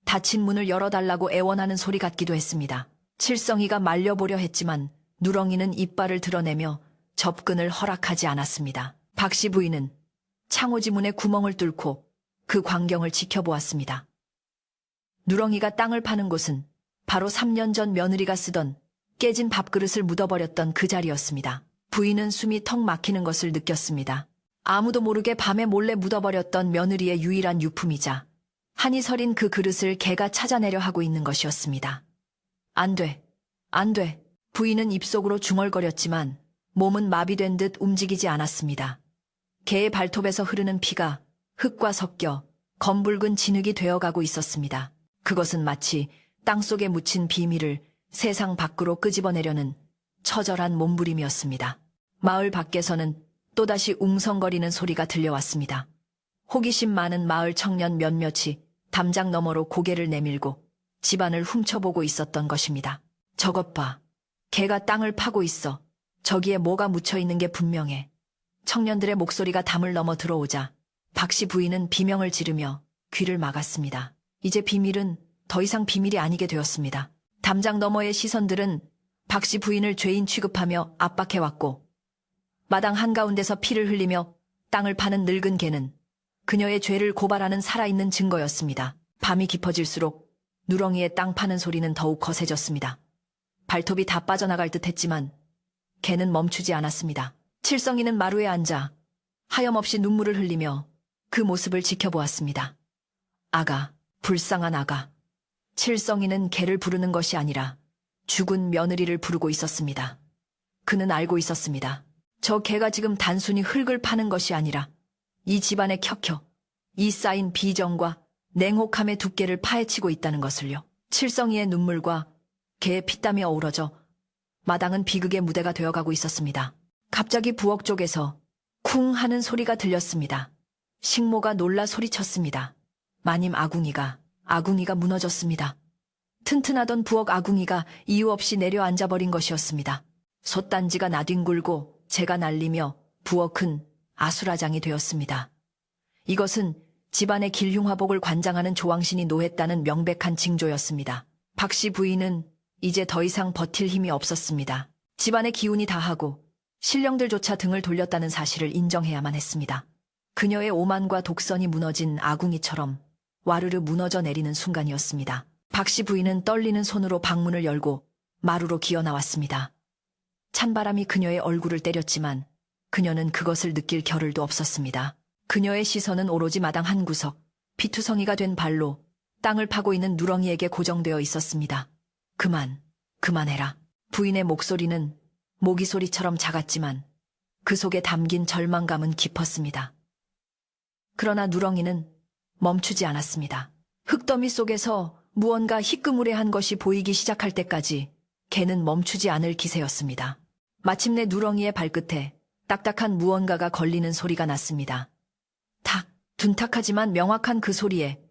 [SPEAKER 1] 닫힌 문을 열어달라고 애원하는 소리 같기도 했습니다. 칠성이가 말려보려 했지만 누렁이는 이빨을 드러내며 접근을 허락하지 않았습니다. 박씨 부인은 창호지 문에 구멍을 뚫고 그 광경을 지켜보았습니다. 누렁이가 땅을 파는 곳은 바로 3년 전 며느리가 쓰던 깨진 밥그릇을 묻어버렸던 그 자리였습니다. 부인은 숨이 턱 막히는 것을 느꼈습니다. 아무도 모르게 밤에 몰래 묻어버렸던 며느리의 유일한 유품이자 한이 서린 그 그릇을 개가 찾아내려 하고 있는 것이었습니다. 안 돼, 안 돼. 부인은 입속으로 중얼거렸지만 몸은 마비된 듯 움직이지 않았습니다. 개의 발톱에서 흐르는 피가 흙과 섞여 검붉은 진흙이 되어가고 있었습니다. 그것은 마치 땅속에 묻힌 비밀을 세상 밖으로 끄집어내려는 처절한 몸부림이었습니다. 마을 밖에서는 또다시 웅성거리는 소리가 들려왔습니다. 호기심 많은 마을 청년 몇몇이 담장 너머로 고개를 내밀고 집안을 훔쳐보고 있었던 것입니다. 저것 봐. 개가 땅을 파고 있어. 저기에 뭐가 묻혀있는 게 분명해. 청년들의 목소리가 담을 넘어 들어오자 박씨 부인은 비명을 지르며 귀를 막았습니다. 이제 비밀은 더 이상 비밀이 아니게 되었습니다. 담장 너머의 시선들은 박씨 부인을 죄인 취급하며 압박해왔고 마당 한가운데서 피를 흘리며 땅을 파는 늙은 개는 그녀의 죄를 고발하는 살아있는 증거였습니다. 밤이 깊어질수록 누렁이의 땅 파는 소리는 더욱 거세졌습니다. 발톱이 다 빠져나갈 듯 했지만 개는 멈추지 않았습니다. 칠성이는 마루에 앉아 하염없이 눈물을 흘리며 그 모습을 지켜보았습니다. 아가, 불쌍한 아가. 칠성이는 개를 부르는 것이 아니라 죽은 며느리를 부르고 있었습니다. 그는 알고 있었습니다. 저 개가 지금 단순히 흙을 파는 것이 아니라 이 집안의 켜켜, 이 쌓인 비정과 냉혹함의 두께를 파헤치고 있다는 것을요. 칠성이의 눈물과 개의 피땀이 어우러져 마당은 비극의 무대가 되어가고 있었습니다. 갑자기 부엌 쪽에서 쿵 하는 소리가 들렸습니다. 식모가 놀라 소리쳤습니다. 마님 아궁이가 무너졌습니다. 튼튼하던 부엌 아궁이가 이유 없이 내려앉아버린 것이었습니다. 솥단지가 나뒹굴고 재가 날리며 부엌은 아수라장이 되었습니다. 이것은 집안의 길흉화복을 관장하는 조왕신이 노했다는 명백한 징조였습니다. 박씨 부인은 이제 더 이상 버틸 힘이 없었습니다. 집안의 기운이 다하고 신령들조차 등을 돌렸다는 사실을 인정해야만 했습니다. 그녀의 오만과 독선이 무너진 아궁이처럼 와르르 무너져 내리는 순간이었습니다. 박씨 부인은 떨리는 손으로 방문을 열고 마루로 기어 나왔습니다. 찬바람이 그녀의 얼굴을 때렸지만 그녀는 그것을 느낄 겨를도 없었습니다. 그녀의 시선은 오로지 마당 한 구석, 피투성이가 된 발로 땅을 파고 있는 누렁이에게 고정되어 있었습니다. 그만해라. 부인의 목소리는 모기 소리처럼 작았지만 그 속에 담긴 절망감은 깊었습니다. 그러나 누렁이는 멈추지 않았습니다. 흙더미 속에서 무언가 희끄무레한 것이 보이기 시작할 때까지 개는 멈추지 않을 기세였습니다. 마침내 누렁이의 발끝에 딱딱한 무언가가 걸리는 소리가 났습니다. 탁, 둔탁하지만 명확한 그 소리에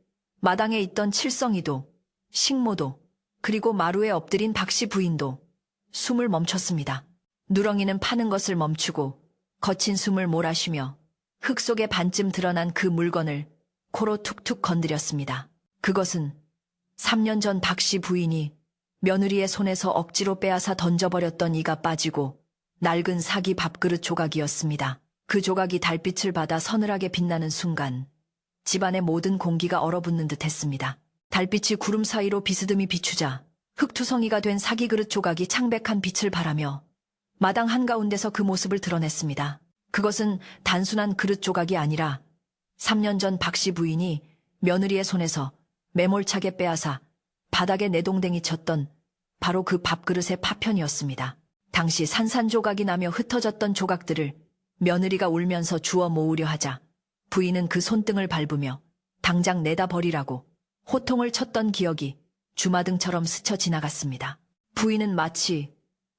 [SPEAKER 1] 마당에 있던 칠성이도, 식모도, 그리고 마루에 엎드린 박씨 부인도 숨을 멈췄습니다. 누렁이는 파는 것을 멈추고 거친 숨을 몰아쉬며 흙 속에 반쯤 드러난 그 물건을 코로 툭툭 건드렸습니다. 그것은 3년 전 박씨 부인이 며느리의 손에서 억지로 빼앗아 던져버렸던 이가 빠지고 낡은 사기 밥그릇 조각이었습니다. 그 조각이 달빛을 받아 서늘하게 빛나는 순간 집안의 모든 공기가 얼어붙는 듯 했습니다. 달빛이 구름 사이로 비스듬히 비추자 흙투성이가 된 사기 그릇 조각이 창백한 빛을 발하며 마당 한가운데서 그 모습을 드러냈습니다. 그것은 단순한 그릇 조각이 아니라 3년 전 박씨 부인이 며느리의 손에서 매몰차게 빼앗아 바닥에 내동댕이 쳤던 바로 그 밥그릇의 파편이었습니다. 당시 산산조각이 나며 흩어졌던 조각들을 며느리가 울면서 주워 모으려 하자 부인은 그 손등을 밟으며 당장 내다 버리라고 호통을 쳤던 기억이 주마등처럼 스쳐 지나갔습니다. 부인은 마치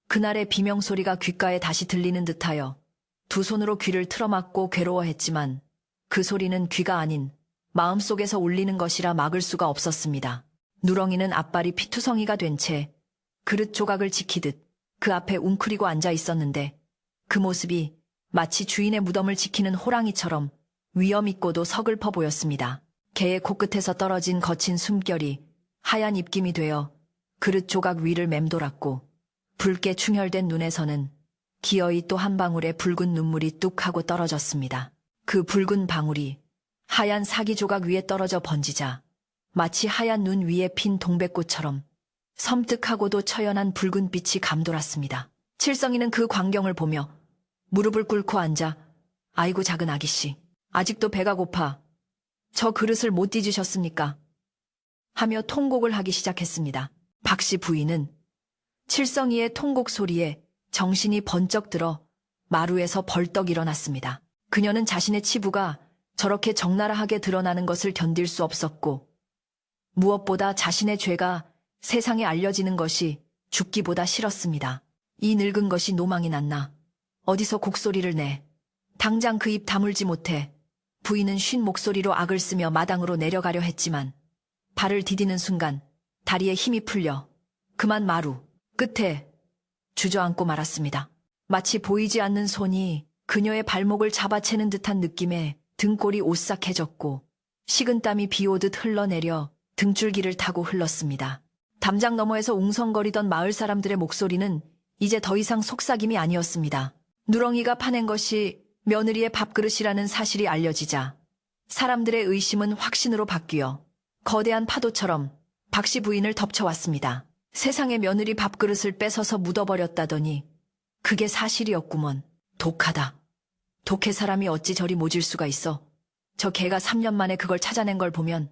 [SPEAKER 1] 그날의 비명소리가 귓가에 다시 들리는 듯하여 두 손으로 귀를 틀어막고 괴로워했지만 그 소리는 귀가 아닌 마음속에서 울리는 것이라 막을 수가 없었습니다. 누렁이는 앞발이 피투성이가 된 채 그릇 조각을 지키듯 그 앞에 웅크리고 앉아 있었는데 그 모습이 마치 주인의 무덤을 지키는 호랑이처럼 위엄있고도 서글퍼 보였습니다. 개의 코끝에서 떨어진 거친 숨결이 하얀 입김이 되어 그릇 조각 위를 맴돌았고 붉게 충혈된 눈에서는 기어이 또 한 방울의 붉은 눈물이 뚝 하고 떨어졌습니다. 그 붉은 방울이 하얀 사기 조각 위에 떨어져 번지자 마치 하얀 눈 위에 핀 동백꽃처럼 섬뜩하고도 처연한 붉은 빛이 감돌았습니다. 칠성이는 그 광경을 보며 무릎을 꿇고 앉아 아이고 작은 아기씨, 아직도 배가 고파 저 그릇을 못 뒤지셨습니까? 하며 통곡을 하기 시작했습니다. 박씨 부인은 칠성이의 통곡 소리에 정신이 번쩍 들어 마루에서 벌떡 일어났습니다. 그녀는 자신의 치부가 저렇게 적나라하게 드러나는 것을 견딜 수 없었고 무엇보다 자신의 죄가 세상에 알려지는 것이 죽기보다 싫었습니다. 이 늙은 것이 노망이 났나? 어디서 곡소리를 내? 당장 그 입 다물지 못해. 부인은 쉰 목소리로 악을 쓰며 마당으로 내려가려 했지만 발을 디디는 순간 다리에 힘이 풀려 그만 마루 끝에 주저앉고 말았습니다. 마치 보이지 않는 손이 그녀의 발목을 잡아채는 듯한 느낌에 등골이 오싹해졌고 식은땀이 비오듯 흘러내려 등줄기를 타고 흘렀습니다. 담장 너머에서 웅성거리던 마을 사람들의 목소리는 이제 더 이상 속삭임이 아니었습니다. 누렁이가 파낸 것이 며느리의 밥그릇이라는 사실이 알려지자 사람들의 의심은 확신으로 바뀌어 거대한 파도처럼 박씨 부인을 덮쳐왔습니다. 세상에 며느리 밥그릇을 뺏어서 묻어버렸다더니 그게 사실이었구먼. 독하다. 독해 사람이 어찌 저리 모질 수가 있어. 저 개가 3년 만에 그걸 찾아낸 걸 보면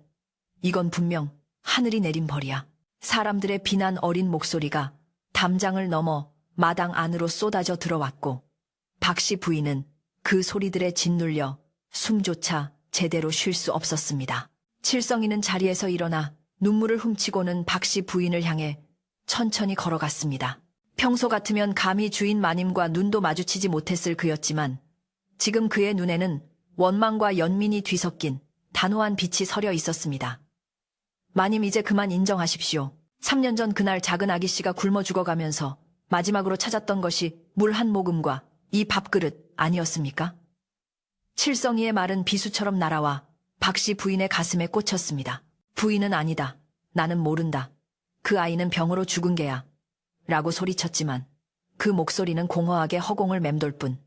[SPEAKER 1] 이건 분명 하늘이 내린 벌이야. 사람들의 비난 어린 목소리가 담장을 넘어 마당 안으로 쏟아져 들어왔고 박씨 부인은 그 소리들에 짓눌려 숨조차 제대로 쉴 수 없었습니다. 칠성이는 자리에서 일어나 눈물을 훔치고는 박씨 부인을 향해 천천히 걸어갔습니다. 평소 같으면 감히 주인 마님과 눈도 마주치지 못했을 그였지만 지금 그의 눈에는 원망과 연민이 뒤섞인 단호한 빛이 서려 있었습니다. 마님 이제 그만 인정하십시오. 3년 전 그날 작은 아기씨가 굶어 죽어가면서 마지막으로 찾았던 것이 물 한 모금과 이 밥그릇 아니었습니까? 칠성이의 말은 비수처럼 날아와 박씨 부인의 가슴에 꽂혔습니다. 부인은 아니다. 나는 모른다. 그 아이는 병으로 죽은 개야. 라고 소리쳤지만 그 목소리는 공허하게 허공을 맴돌 뿐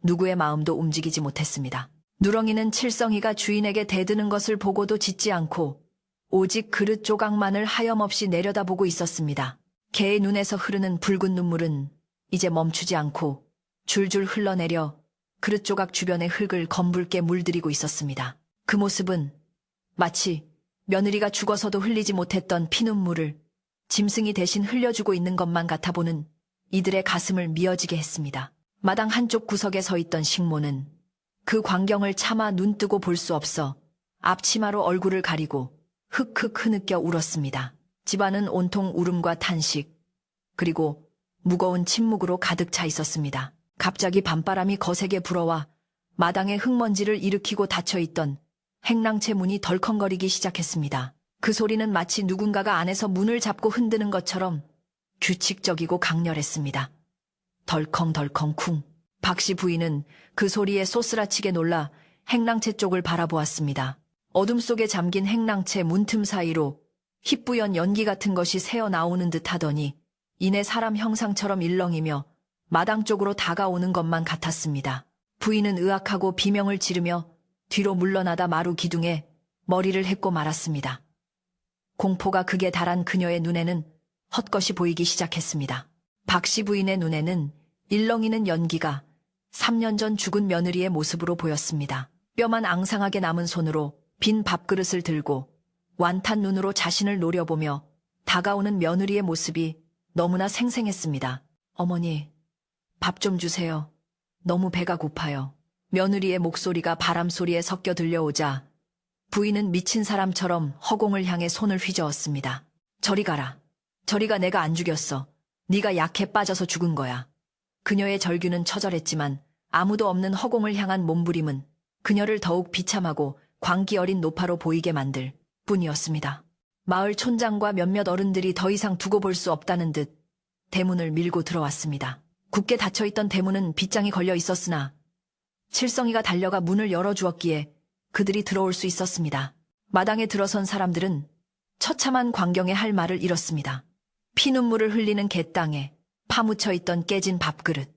[SPEAKER 1] 누구의 마음도 움직이지 못했습니다. 누렁이는 칠성이가 주인에게 대드는 것을 보고도 짖지 않고 오직 그릇 조각만을 하염없이 내려다보고 있었습니다. 개의 눈에서 흐르는 붉은 눈물은 이제 멈추지 않고 줄줄 흘러내려 그릇 조각 주변의 흙을 검붉게 물들이고 있었습니다. 그 모습은 마치 며느리가 죽어서도 흘리지 못했던 피눈물을 짐승이 대신 흘려주고 있는 것만 같아 보는 이들의 가슴을 미어지게 했습니다. 마당 한쪽 구석에 서 있던 식모는 그 광경을 차마 눈뜨고 볼 수 없어 앞치마로 얼굴을 가리고 흑흑 흐느껴 울었습니다. 집안은 온통 울음과 탄식, 그리고 무거운 침묵으로 가득 차 있었습니다. 갑자기 밤바람이 거세게 불어와 마당에 흙먼지를 일으키고 닫혀있던 행랑채 문이 덜컹거리기 시작했습니다. 그 소리는 마치 누군가가 안에서 문을 잡고 흔드는 것처럼 규칙적이고 강렬했습니다. 덜컹덜컹 쿵. 박씨 부인은 그 소리에 소스라치게 놀라 행랑채 쪽을 바라보았습니다. 어둠 속에 잠긴 행랑채 문틈 사이로 희뿌연 연기 같은 것이 새어나오는 듯 하더니 이내 사람 형상처럼 일렁이며 마당 쪽으로 다가오는 것만 같았습니다. 부인은 의악하고 비명을 지르며 뒤로 물러나다 마루 기둥에 머리를 헤고 말았습니다. 공포가 극에 달한 그녀의 눈에는 헛것이 보이기 시작했습니다. 박씨 부인의 눈에는 일렁이는 연기가 3년 전 죽은 며느리의 모습으로 보였습니다. 뼈만 앙상하게 남은 손으로 빈 밥그릇을 들고 완탄 눈으로 자신을 노려보며 다가오는 며느리의 모습이 너무나 생생했습니다. 어머니, 밥 좀 주세요. 너무 배가 고파요. 며느리의 목소리가 바람소리에 섞여 들려오자 부인은 미친 사람처럼 허공을 향해 손을 휘저었습니다. 저리 가라. 저리가 내가 안 죽였어. 네가 약해 빠져서 죽은 거야. 그녀의 절규는 처절했지만 아무도 없는 허공을 향한 몸부림은 그녀를 더욱 비참하고 광기 어린 노파로 보이게 만들 뿐이었습니다. 마을 촌장과 몇몇 어른들이 더 이상 두고 볼 수 없다는 듯 대문을 밀고 들어왔습니다. 굳게 닫혀있던 대문은 빗장이 걸려 있었으나 칠성이가 달려가 문을 열어주었기에 그들이 들어올 수 있었습니다. 마당에 들어선 사람들은 처참한 광경에 할 말을 잃었습니다. 피눈물을 흘리는 갯땅에 파묻혀 있던 깨진 밥그릇,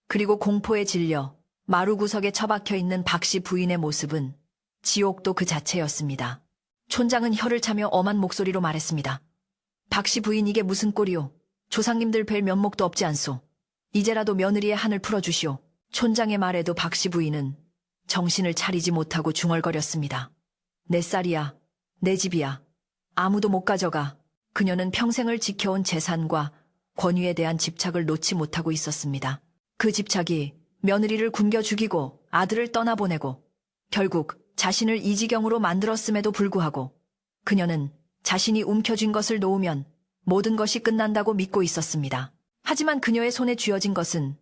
[SPEAKER 1] 그리고 공포에 질려 마루 구석에 처박혀 있는 박씨 부인의 모습은 지옥도 그 자체였습니다. 촌장은 혀를 차며 엄한 목소리로 말했습니다. 박씨 부인, 이게 무슨 꼴이오? 조상님들 뵐 면목도 없지 않소. 이제라도 며느리의 한을 풀어주시오. 촌장의 말에도 박씨 부인은 정신을 차리지 못하고 중얼거렸습니다. 내 쌀이야, 내 집이야. 아무도 못 가져가. 그녀는 평생을 지켜온 재산과 권위에 대한 집착을 놓지 못하고 있었습니다. 그 집착이 며느리를 굶겨 죽이고 아들을 떠나보내고 결국 자신을 이 지경으로 만들었음에도 불구하고 그녀는 자신이 움켜쥔 것을 놓으면 모든 것이 끝난다고 믿고 있었습니다. 하지만 그녀의 손에 쥐어진 것은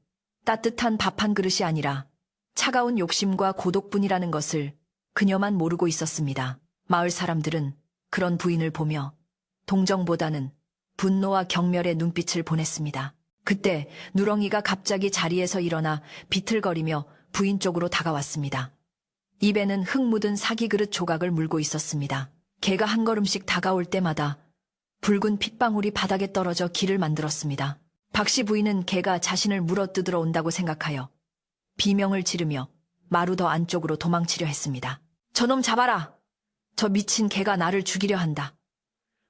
[SPEAKER 1] 따뜻한 밥 한 그릇이 아니라 차가운 욕심과 고독뿐이라는 것을 그녀만 모르고 있었습니다. 마을 사람들은 그런 부인을 보며 동정보다는 분노와 경멸의 눈빛을 보냈습니다. 그때 누렁이가 갑자기 자리에서 일어나 비틀거리며 부인 쪽으로 다가왔습니다. 입에는 흙 묻은 사기 그릇 조각을 물고 있었습니다. 개가 한 걸음씩 다가올 때마다 붉은 핏방울이 바닥에 떨어져 길을 만들었습니다. 박씨 부인은 개가 자신을 물어뜯으러 온다고 생각하여 비명을 지르며 마루 더 안쪽으로 도망치려 했습니다. 저놈 잡아라! 저 미친 개가 나를 죽이려 한다.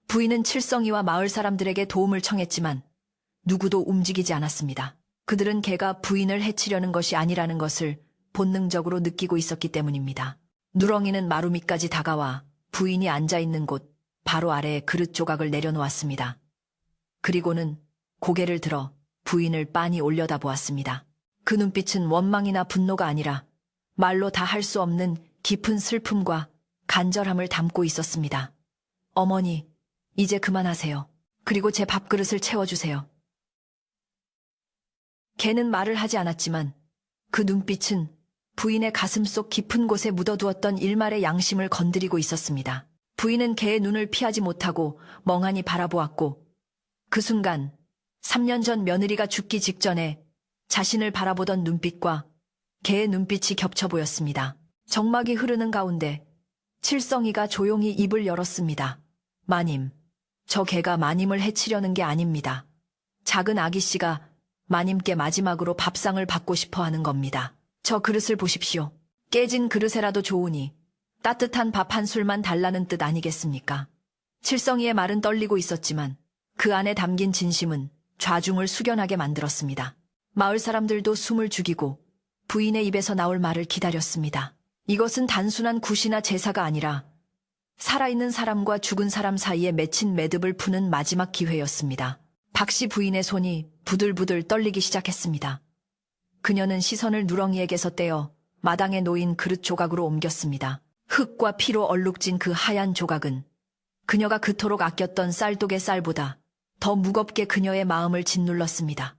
[SPEAKER 1] 부인은 칠성이와 마을 사람들에게 도움을 청했지만 누구도 움직이지 않았습니다. 그들은 개가 부인을 해치려는 것이 아니라는 것을 본능적으로 느끼고 있었기 때문입니다. 누렁이는 마루 밑까지 다가와 부인이 앉아있는 곳 바로 아래에 그릇 조각을 내려놓았습니다. 그리고는 고개를 들어 부인을 빤히 올려다보았습니다. 그 눈빛은 원망이나 분노가 아니라 말로 다 할 수 없는 깊은 슬픔과 간절함을 담고 있었습니다. 어머니, 이제 그만하세요. 그리고 제 밥그릇을 채워주세요. 개는 말을 하지 않았지만 그 눈빛은 부인의 가슴속 깊은 곳에 묻어두었던 일말의 양심을 건드리고 있었습니다. 부인은 개의 눈을 피하지 못하고 멍하니 바라보았고 그 순간 3년 전 며느리가 죽기 직전에 자신을 바라보던 눈빛과 개의 눈빛이 겹쳐 보였습니다. 정막이 흐르는 가운데 칠성이가 조용히 입을 열었습니다. 마님, 저 개가 마님을 해치려는 게 아닙니다. 작은 아기씨가 마님께 마지막으로 밥상을 받고 싶어 하는 겁니다. 저 그릇을 보십시오. 깨진 그릇에라도 좋으니 따뜻한 밥 한 술만 달라는 뜻 아니겠습니까? 칠성이의 말은 떨리고 있었지만 그 안에 담긴 진심은 좌중을 숙연하게 만들었습니다. 마을 사람들도 숨을 죽이고 부인의 입에서 나올 말을 기다렸습니다. 이것은 단순한 굿이나 제사가 아니라 살아있는 사람과 죽은 사람 사이에 맺힌 매듭을 푸는 마지막 기회였습니다. 박씨 부인의 손이 부들부들 떨리기 시작했습니다. 그녀는 시선을 누렁이에게서 떼어 마당에 놓인 그릇 조각으로 옮겼습니다. 흙과 피로 얼룩진 그 하얀 조각은 그녀가 그토록 아꼈던 쌀독의 쌀보다 더 무겁게 그녀의 마음을 짓눌렀습니다.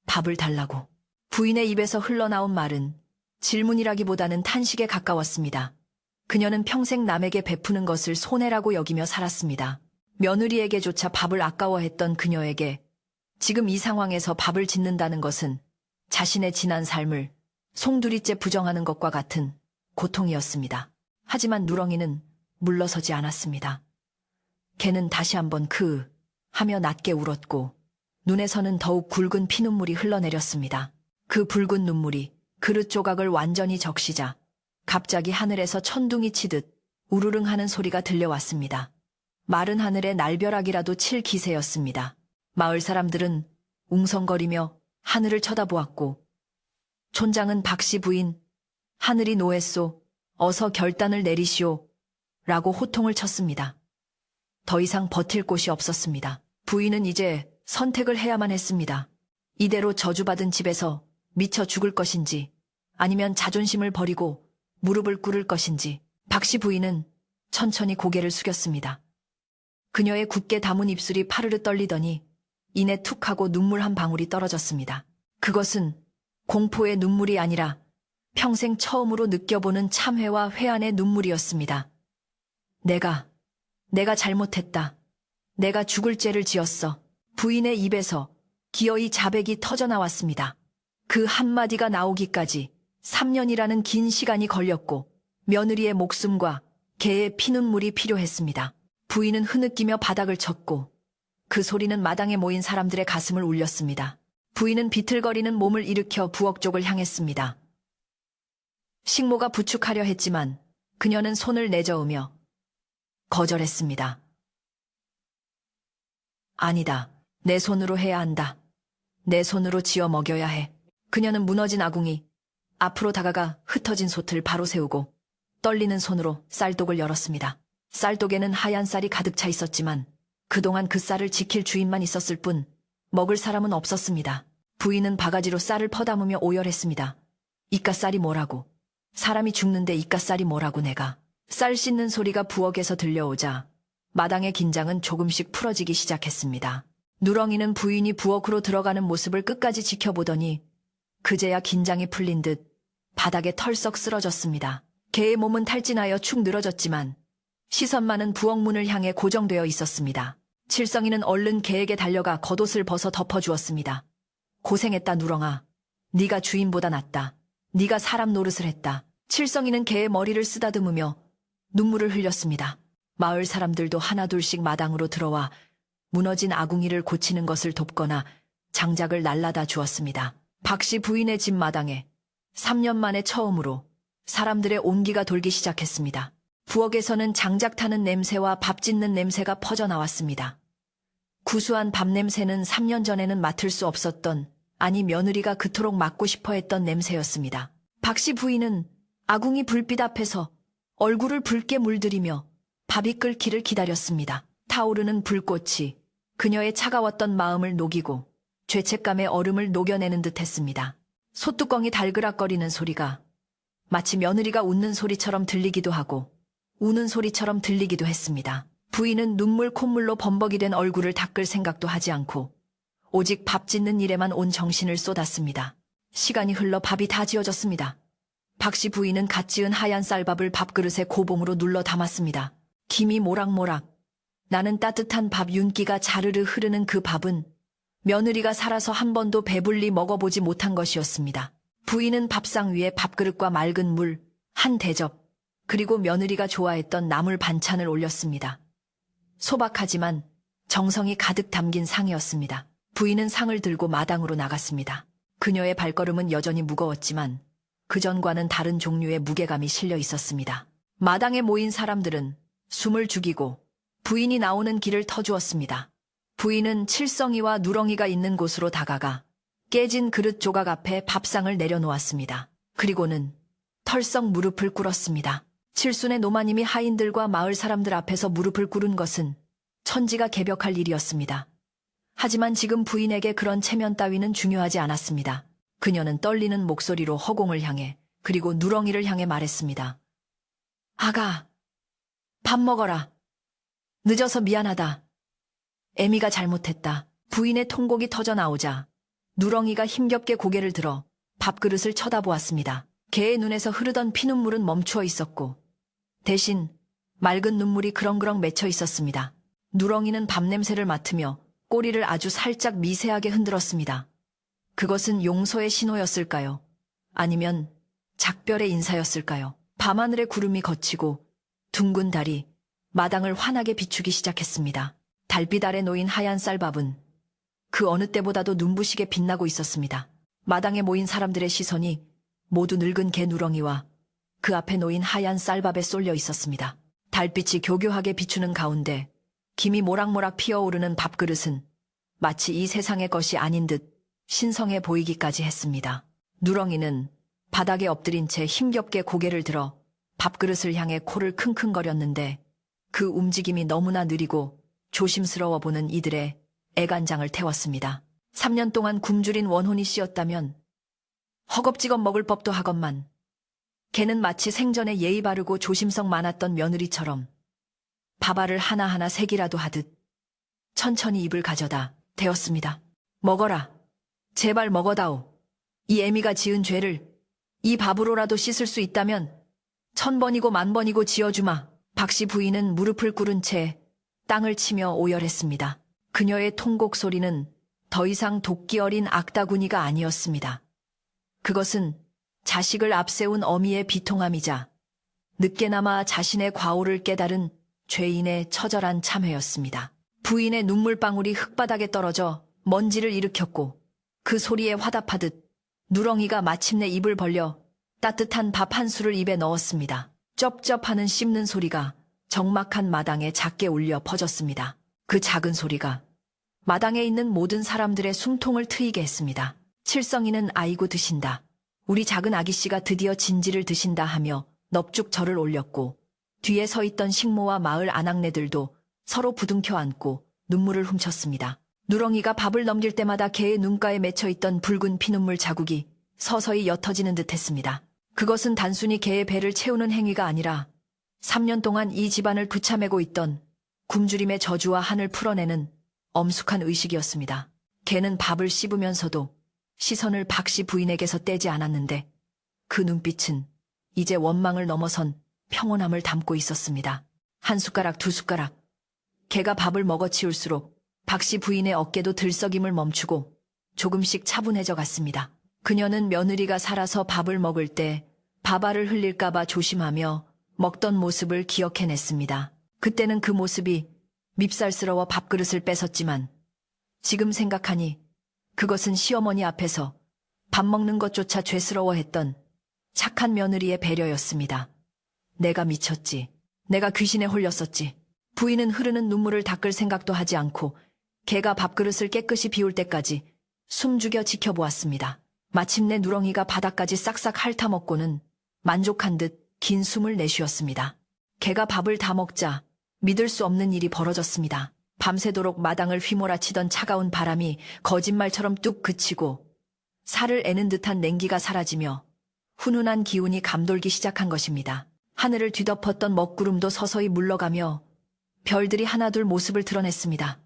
[SPEAKER 1] 밥을 달라고. 부인의 입에서 흘러나온 말은 질문이라기보다는 탄식에 가까웠습니다. 그녀는 평생 남에게 베푸는 것을 손해라고 여기며 살았습니다. 며느리에게조차 밥을 아까워했던 그녀에게 지금 이 상황에서 밥을 짓는다는 것은 자신의 지난 삶을 송두리째 부정하는 것과 같은 고통이었습니다. 하지만 누렁이는 물러서지 않았습니다. 걔는 다시 한번 하며 낮게 울었고 눈에서는 더욱 굵은 피눈물이 흘러내렸습니다. 그 붉은 눈물이 그릇 조각을 완전히 적시자 갑자기 하늘에서 천둥이 치듯 우르릉 하는 소리가 들려왔습니다. 마른 하늘에 날벼락이라도 칠 기세였습니다. 마을 사람들은 웅성거리며 하늘을 쳐다보았고 촌장은 박씨 부인, 하늘이 노했소, 어서 결단을 내리시오 라고 호통을 쳤습니다. 더 이상 버틸 곳이 없었습니다. 부인은 이제 선택을 해야만 했습니다. 이대로 저주받은 집에서 미쳐 죽을 것인지 아니면 자존심을 버리고 무릎을 꿇을 것인지. 박씨 부인은 천천히 고개를 숙였습니다. 그녀의 굳게 담은 입술이 파르르 떨리더니 이내 툭 하고 눈물 한 방울이 떨어졌습니다. 그것은 공포의 눈물이 아니라 평생 처음으로 느껴보는 참회와 회한의 눈물이었습니다. 내가 잘못했다. 내가 죽을 죄를 지었어. 부인의 입에서 기어이 자백이 터져나왔습니다. 그 한마디가 나오기까지 3년이라는 긴 시간이 걸렸고 며느리의 목숨과 개의 피눈물이 필요했습니다. 부인은 흐느끼며 바닥을 쳤고 그 소리는 마당에 모인 사람들의 가슴을 울렸습니다. 부인은 비틀거리는 몸을 일으켜 부엌 쪽을 향했습니다. 식모가 부축하려 했지만 그녀는 손을 내저으며 거절했습니다. 아니다. 내 손으로 해야 한다. 내 손으로 지어 먹여야 해. 그녀는 무너진 아궁이 앞으로 다가가 흩어진 솥을 바로 세우고 떨리는 손으로 쌀독을 열었습니다. 쌀독에는 하얀 쌀이 가득 차 있었지만 그동안 그 쌀을 지킬 주인만 있었을 뿐 먹을 사람은 없었습니다. 부인은 바가지로 쌀을 퍼담으며 오열했습니다. 이깟쌀이 뭐라고. 사람이 죽는데 이깟쌀이 뭐라고. 내가. 쌀 씻는 소리가 부엌에서 들려오자 마당의 긴장은 조금씩 풀어지기 시작했습니다. 누렁이는 부인이 부엌으로 들어가는 모습을 끝까지 지켜보더니 그제야 긴장이 풀린 듯 바닥에 털썩 쓰러졌습니다. 개의 몸은 탈진하여 축 늘어졌지만 시선만은 부엌 문을 향해 고정되어 있었습니다. 칠성이는 얼른 개에게 달려가 겉옷을 벗어 덮어주었습니다. 고생했다 누렁아. 네가 주인보다 낫다. 네가 사람 노릇을 했다. 칠성이는 개의 머리를 쓰다듬으며 눈물을 흘렸습니다. 마을 사람들도 하나둘씩 마당으로 들어와 무너진 아궁이를 고치는 것을 돕거나 장작을 날라다 주었습니다. 박씨 부인의 집 마당에 3년 만에 처음으로 사람들의 온기가 돌기 시작했습니다. 부엌에서는 장작 타는 냄새와 밥 짓는 냄새가 퍼져나왔습니다. 구수한 밥 냄새는 3년 전에는 맡을 수 없었던, 아니 며느리가 그토록 맡고 싶어 했던 냄새였습니다. 박씨 부인은 아궁이 불빛 앞에서 얼굴을 붉게 물들이며 밥이 끓기를 기다렸습니다. 타오르는 불꽃이 그녀의 차가웠던 마음을 녹이고 죄책감의 얼음을 녹여내는 듯 했습니다. 솥뚜껑이 달그락거리는 소리가 마치 며느리가 웃는 소리처럼 들리기도 하고 우는 소리처럼 들리기도 했습니다. 부인은 눈물 콧물로 범벅이 된 얼굴을 닦을 생각도 하지 않고 오직 밥 짓는 일에만 온 정신을 쏟았습니다. 시간이 흘러 밥이 다 지어졌습니다. 박씨 부인은 갓 지은 하얀 쌀밥을 밥그릇에 고봉으로 눌러 담았습니다. 김이 모락모락 나는 따뜻한 밥 윤기가 자르르 흐르는 그 밥은 며느리가 살아서 한 번도 배불리 먹어보지 못한 것이었습니다. 부인은 밥상 위에 밥그릇과 맑은 물, 한 대접, 그리고 며느리가 좋아했던 나물 반찬을 올렸습니다. 소박하지만 정성이 가득 담긴 상이었습니다. 부인은 상을 들고 마당으로 나갔습니다. 그녀의 발걸음은 여전히 무거웠지만 그전과는 다른 종류의 무게감이 실려 있었습니다. 마당에 모인 사람들은 숨을 죽이고 부인이 나오는 길을 터주었습니다. 부인은 칠성이와 누렁이가 있는 곳으로 다가가 깨진 그릇 조각 앞에 밥상을 내려놓았습니다. 그리고는 털썩 무릎을 꿇었습니다. 칠순의 노마님이 하인들과 마을 사람들 앞에서 무릎을 꿇은 것은 천지가 개벽할 일이었습니다. 하지만 지금 부인에게 그런 체면 따위는 중요하지 않았습니다. 그녀는 떨리는 목소리로 허공을 향해 그리고 누렁이를 향해 말했습니다. 아가, 밥 먹어라. 늦어서 미안하다. 애미가 잘못했다. 부인의 통곡이 터져 나오자 누렁이가 힘겹게 고개를 들어 밥그릇을 쳐다보았습니다. 개의 눈에서 흐르던 피눈물은 멈추어 있었고 대신 맑은 눈물이 그렁그렁 맺혀 있었습니다. 누렁이는 밥 냄새를 맡으며 꼬리를 아주 살짝 미세하게 흔들었습니다. 그것은 용서의 신호였을까요? 아니면 작별의 인사였을까요? 밤하늘의 구름이 걷히고 둥근 달이 마당을 환하게 비추기 시작했습니다. 달빛 아래 놓인 하얀 쌀밥은 그 어느 때보다도 눈부시게 빛나고 있었습니다. 마당에 모인 사람들의 시선이 모두 늙은 개 누렁이와 그 앞에 놓인 하얀 쌀밥에 쏠려 있었습니다. 달빛이 교교하게 비추는 가운데 김이 모락모락 피어오르는 밥그릇은 마치 이 세상의 것이 아닌 듯 신성해 보이기까지 했습니다. 누렁이는 바닥에 엎드린 채 힘겹게 고개를 들어 밥그릇을 향해 코를 킁킁거렸는데 그 움직임이 너무나 느리고 조심스러워 보는 이들의 애간장을 태웠습니다. 3년 동안 굶주린 원혼이 씨였다면 허겁지겁 먹을 법도 하건만 걔는 마치 생전에 예의 바르고 조심성 많았던 며느리처럼 밥알을 하나하나 새기라도 하듯 천천히 입을 가져다 대었습니다. 먹어라. 제발 먹어다오. 이 애미가 지은 죄를 이 밥으로라도 씻을 수 있다면 1000번이고 10,000번이고 지어주마. 박씨 부인은 무릎을 꿇은 채 땅을 치며 오열했습니다. 그녀의 통곡 소리는 더 이상 도끼 어린 악다구니가 아니었습니다. 그것은 자식을 앞세운 어미의 비통함이자 늦게나마 자신의 과오를 깨달은 죄인의 처절한 참회였습니다. 부인의 눈물방울이 흙바닥에 떨어져 먼지를 일으켰고 그 소리에 화답하듯 누렁이가 마침내 입을 벌려 따뜻한 밥 한 술을 입에 넣었습니다. 쩝쩝하는 씹는 소리가 적막한 마당에 작게 울려 퍼졌습니다. 그 작은 소리가 마당에 있는 모든 사람들의 숨통을 트이게 했습니다. 칠성이는 아이고 드신다. 우리 작은 아기씨가 드디어 진지를 드신다 하며 넙죽 절을 올렸고 뒤에 서 있던 식모와 마을 아낙네들도 서로 부둥켜 안고 눈물을 훔쳤습니다. 누렁이가 밥을 넘길 때마다 개의 눈가에 맺혀있던 붉은 피눈물 자국이 서서히 옅어지는 듯했습니다. 그것은 단순히 개의 배를 채우는 행위가 아니라 3년 동안 이 집안을 붙잡매고 있던 굶주림의 저주와 한을 풀어내는 엄숙한 의식이었습니다. 개는 밥을 씹으면서도 시선을 박씨 부인에게서 떼지 않았는데 그 눈빛은 이제 원망을 넘어선 평온함을 담고 있었습니다. 한 숟가락 두 숟가락. 개가 밥을 먹어치울수록 박씨 부인의 어깨도 들썩임을 멈추고 조금씩 차분해져 갔습니다. 그녀는 며느리가 살아서 밥을 먹을 때 밥알을 흘릴까봐 조심하며 먹던 모습을 기억해냈습니다. 그때는 그 모습이 밉살스러워 밥그릇을 뺏었지만 지금 생각하니 그것은 시어머니 앞에서 밥 먹는 것조차 죄스러워했던 착한 며느리의 배려였습니다. 내가 미쳤지. 내가 귀신에 홀렸었지. 부인은 흐르는 눈물을 닦을 생각도 하지 않고 개가 밥그릇을 깨끗이 비울 때까지 숨죽여 지켜보았습니다. 마침내 누렁이가 바닥까지 싹싹 핥아먹고는 만족한 듯 긴 숨을 내쉬었습니다. 개가 밥을 다 먹자 믿을 수 없는 일이 벌어졌습니다. 밤새도록 마당을 휘몰아치던 차가운 바람이 거짓말처럼 뚝 그치고 살을 애는 듯한 냉기가 사라지며 훈훈한 기운이 감돌기 시작한 것입니다. 하늘을 뒤덮었던 먹구름도 서서히 물러가며 별들이 하나둘 모습을 드러냈습니다.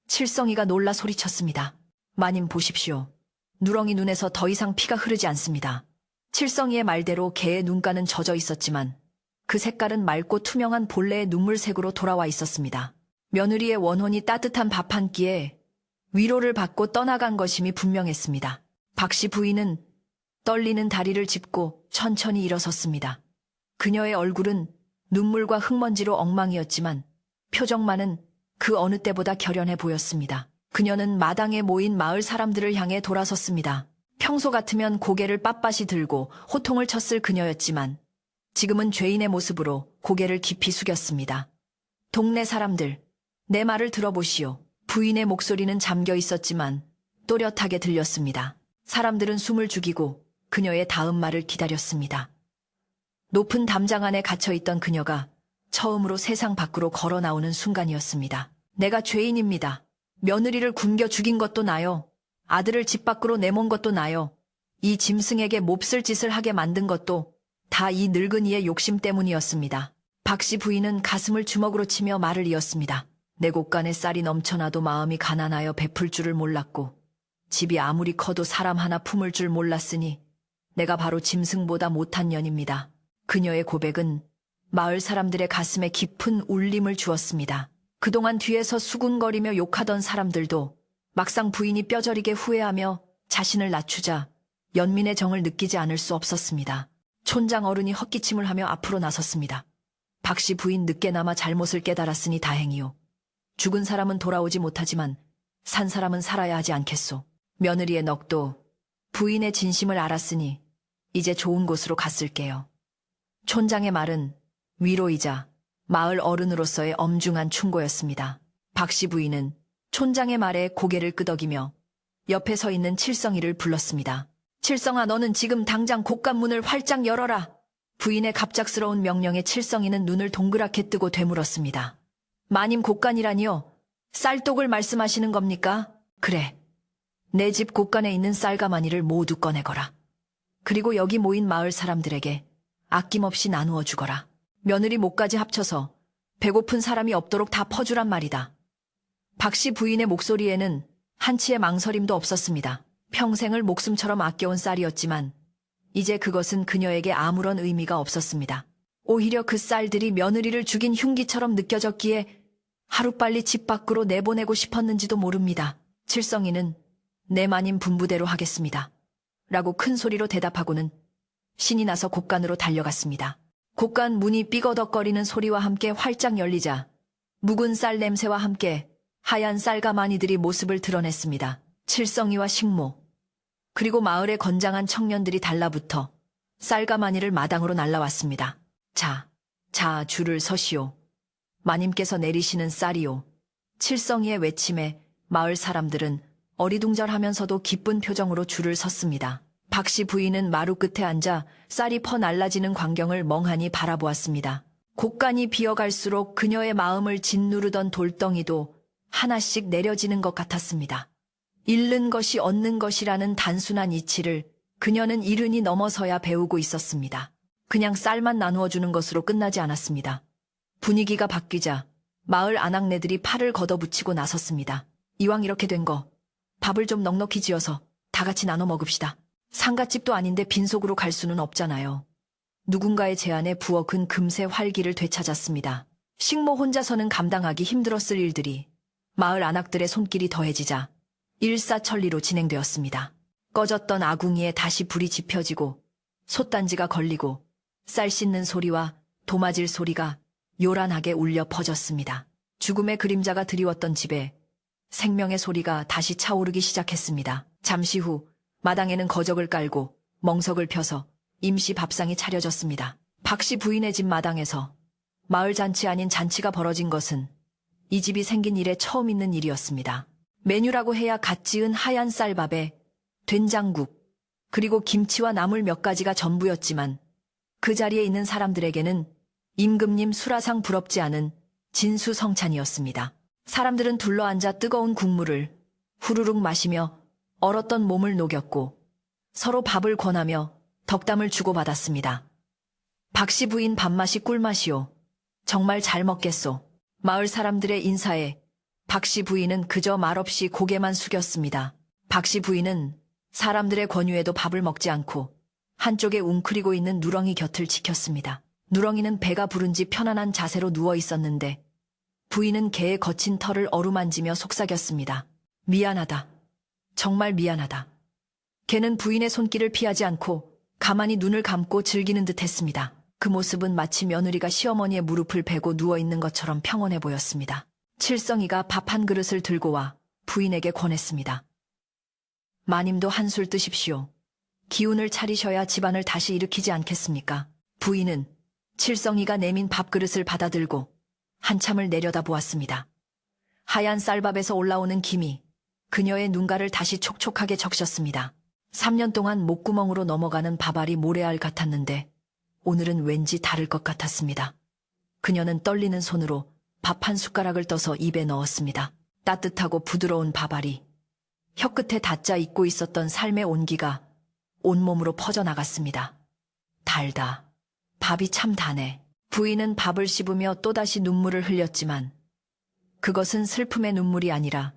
[SPEAKER 1] 칠성이가 놀라 소리쳤습니다. 마님 보십시오. 누렁이 눈에서 더 이상 피가 흐르지 않습니다. 칠성이의 말대로 개의 눈가는 젖어 있었지만 그 색깔은 맑고 투명한 본래의 눈물색으로 돌아와 있었습니다. 며느리의 원혼이 따뜻한 밥 한 끼에 위로를 받고 떠나간 것임이 분명했습니다. 박씨 부인은 떨리는 다리를 짚고 천천히 일어섰습니다. 그녀의 얼굴은 눈물과 흙먼지로 엉망이었지만 표정만은 그 어느 때보다 결연해 보였습니다. 그녀는 마당에 모인 마을 사람들을 향해 돌아섰습니다. 평소 같으면 고개를 빳빳이 들고 호통을 쳤을 그녀였지만 지금은 죄인의 모습으로 고개를 깊이 숙였습니다. 동네 사람들, 내 말을 들어보시오. 부인의 목소리는 잠겨 있었지만 또렷하게 들렸습니다. 사람들은 숨을 죽이고 그녀의 다음 말을 기다렸습니다. 높은 담장 안에 갇혀있던 그녀가 처음으로 세상 밖으로 걸어 나오는 순간이었습니다. 내가 죄인입니다. 며느리를 굶겨 죽인 것도 나요. 아들을 집 밖으로 내몬 것도 나요. 이 짐승에게 몹쓸 짓을 하게 만든 것도 다 이 늙은이의 욕심 때문이었습니다. 박씨 부인은 가슴을 주먹으로 치며 말을 이었습니다. 내 곳간에 쌀이 넘쳐나도 마음이 가난하여 베풀 줄을 몰랐고 집이 아무리 커도 사람 하나 품을 줄 몰랐으니 내가 바로 짐승보다 못한 년입니다. 그녀의 고백은 마을 사람들의 가슴에 깊은 울림을 주었습니다. 그동안 뒤에서 수군거리며 욕하던 사람들도 막상 부인이 뼈저리게 후회하며 자신을 낮추자 연민의 정을 느끼지 않을 수 없었습니다. 촌장 어른이 헛기침을 하며 앞으로 나섰습니다. 박씨 부인 늦게나마 잘못을 깨달았으니 다행이요. 죽은 사람은 돌아오지 못하지만 산 사람은 살아야 하지 않겠소. 며느리의 넋도 부인의 진심을 알았으니 이제 좋은 곳으로 갔을게요. 촌장의 말은 위로이자 마을 어른으로서의 엄중한 충고였습니다. 박씨 부인은 촌장의 말에 고개를 끄덕이며 옆에 서 있는 칠성이를 불렀습니다. 칠성아, 너는 지금 당장 곶감문을 활짝 열어라. 부인의 갑작스러운 명령에 칠성이는 눈을 동그랗게 뜨고 되물었습니다. 마님 곶간이라니요? 쌀독을 말씀하시는 겁니까? 그래. 내 집 곶간에 있는 쌀가마니를 모두 꺼내거라. 그리고 여기 모인 마을 사람들에게 아낌없이 나누어 주거라. 며느리 목까지 합쳐서 배고픈 사람이 없도록 다 퍼주란 말이다. 박씨 부인의 목소리에는 한치의 망설임도 없었습니다. 평생을 목숨처럼 아껴온 쌀이었지만 이제 그것은 그녀에게 아무런 의미가 없었습니다. 오히려 그 쌀들이 며느리를 죽인 흉기처럼 느껴졌기에 하루빨리 집 밖으로 내보내고 싶었는지도 모릅니다. 칠성이는 내 마님 분부대로 하겠습니다. 라고 큰 소리로 대답하고는 신이 나서 곶간으로 달려갔습니다. 곶간 문이 삐거덕거리는 소리와 함께 활짝 열리자 묵은 쌀 냄새와 함께 하얀 쌀가마니들이 모습을 드러냈습니다. 칠성이와 식모, 그리고 마을의 건장한 청년들이 달라붙어 쌀가마니를 마당으로 날라왔습니다. 자, 줄을 서시오. 마님께서 내리시는 쌀이요. 칠성이의 외침에 마을 사람들은 어리둥절하면서도 기쁜 표정으로 줄을 섰습니다. 박씨 부인은 마루 끝에 앉아 쌀이 퍼 날라지는 광경을 멍하니 바라보았습니다. 곶간이 비어갈수록 그녀의 마음을 짓누르던 돌덩이도 하나씩 내려지는 것 같았습니다. 잃는 것이 얻는 것이라는 단순한 이치를 그녀는 이른이 넘어서야 배우고 있었습니다. 그냥 쌀만 나누어주는 것으로 끝나지 않았습니다. 분위기가 바뀌자 마을 아낙네들이 팔을 걷어붙이고 나섰습니다. 이왕 이렇게 된 거 밥을 좀 넉넉히 지어서 다 같이 나눠 먹읍시다. 상갓집도 아닌데 빈속으로 갈 수는 없잖아요. 누군가의 제안에 부엌은 금세 활기를 되찾았습니다. 식모 혼자서는 감당하기 힘들었을 일들이 마을 아낙들의 손길이 더해지자 일사천리로 진행되었습니다. 꺼졌던 아궁이에 다시 불이 지펴지고 솥단지가 걸리고 쌀 씻는 소리와 도마질 소리가 요란하게 울려 퍼졌습니다. 죽음의 그림자가 드리웠던 집에 생명의 소리가 다시 차오르기 시작했습니다. 잠시 후 마당에는 거적을 깔고 멍석을 펴서 임시 밥상이 차려졌습니다. 박씨 부인의 집 마당에서 마을 잔치 아닌 잔치가 벌어진 것은 이 집이 생긴 이래 처음 있는 일이었습니다. 메뉴라고 해야 갓 지은 하얀 쌀밥에 된장국, 그리고 김치와 나물 몇 가지가 전부였지만 그 자리에 있는 사람들에게는 임금님 수라상 부럽지 않은 진수성찬이었습니다. 사람들은 둘러앉아 뜨거운 국물을 후루룩 마시며 얼었던 몸을 녹였고 서로 밥을 권하며 덕담을 주고받았습니다. 박씨 부인 밥맛이 꿀맛이오. 정말 잘 먹겠소. 마을 사람들의 인사에 박씨 부인은 그저 말없이 고개만 숙였습니다. 박씨 부인은 사람들의 권유에도 밥을 먹지 않고 한쪽에 웅크리고 있는 누렁이 곁을 지켰습니다. 누렁이는 배가 부른지 편안한 자세로 누워 있었는데 부인은 개의 거친 털을 어루만지며 속삭였습니다. 미안하다. 정말 미안하다. 개는 부인의 손길을 피하지 않고 가만히 눈을 감고 즐기는 듯 했습니다. 그 모습은 마치 며느리가 시어머니의 무릎을 베고 누워있는 것처럼 평온해 보였습니다. 칠성이가 밥 한 그릇을 들고 와 부인에게 권했습니다. 마님도 한술 뜨십시오. 기운을 차리셔야 집안을 다시 일으키지 않겠습니까? 부인은 칠성이가 내민 밥그릇을 받아들고 한참을 내려다보았습니다. 하얀 쌀밥에서 올라오는 김이 그녀의 눈가를 다시 촉촉하게 적셨습니다. 3년 동안 목구멍으로 넘어가는 밥알이 모래알 같았는데 오늘은 왠지 다를 것 같았습니다. 그녀는 떨리는 손으로 밥 한 숟가락을 떠서 입에 넣었습니다. 따뜻하고 부드러운 밥알이 혀끝에 닿자 잊고 있었던 삶의 온기가 온몸으로 퍼져나갔습니다. 달다. 밥이 참 다네. 부인은 밥을 씹으며 또다시 눈물을 흘렸지만 그것은 슬픔의 눈물이 아니라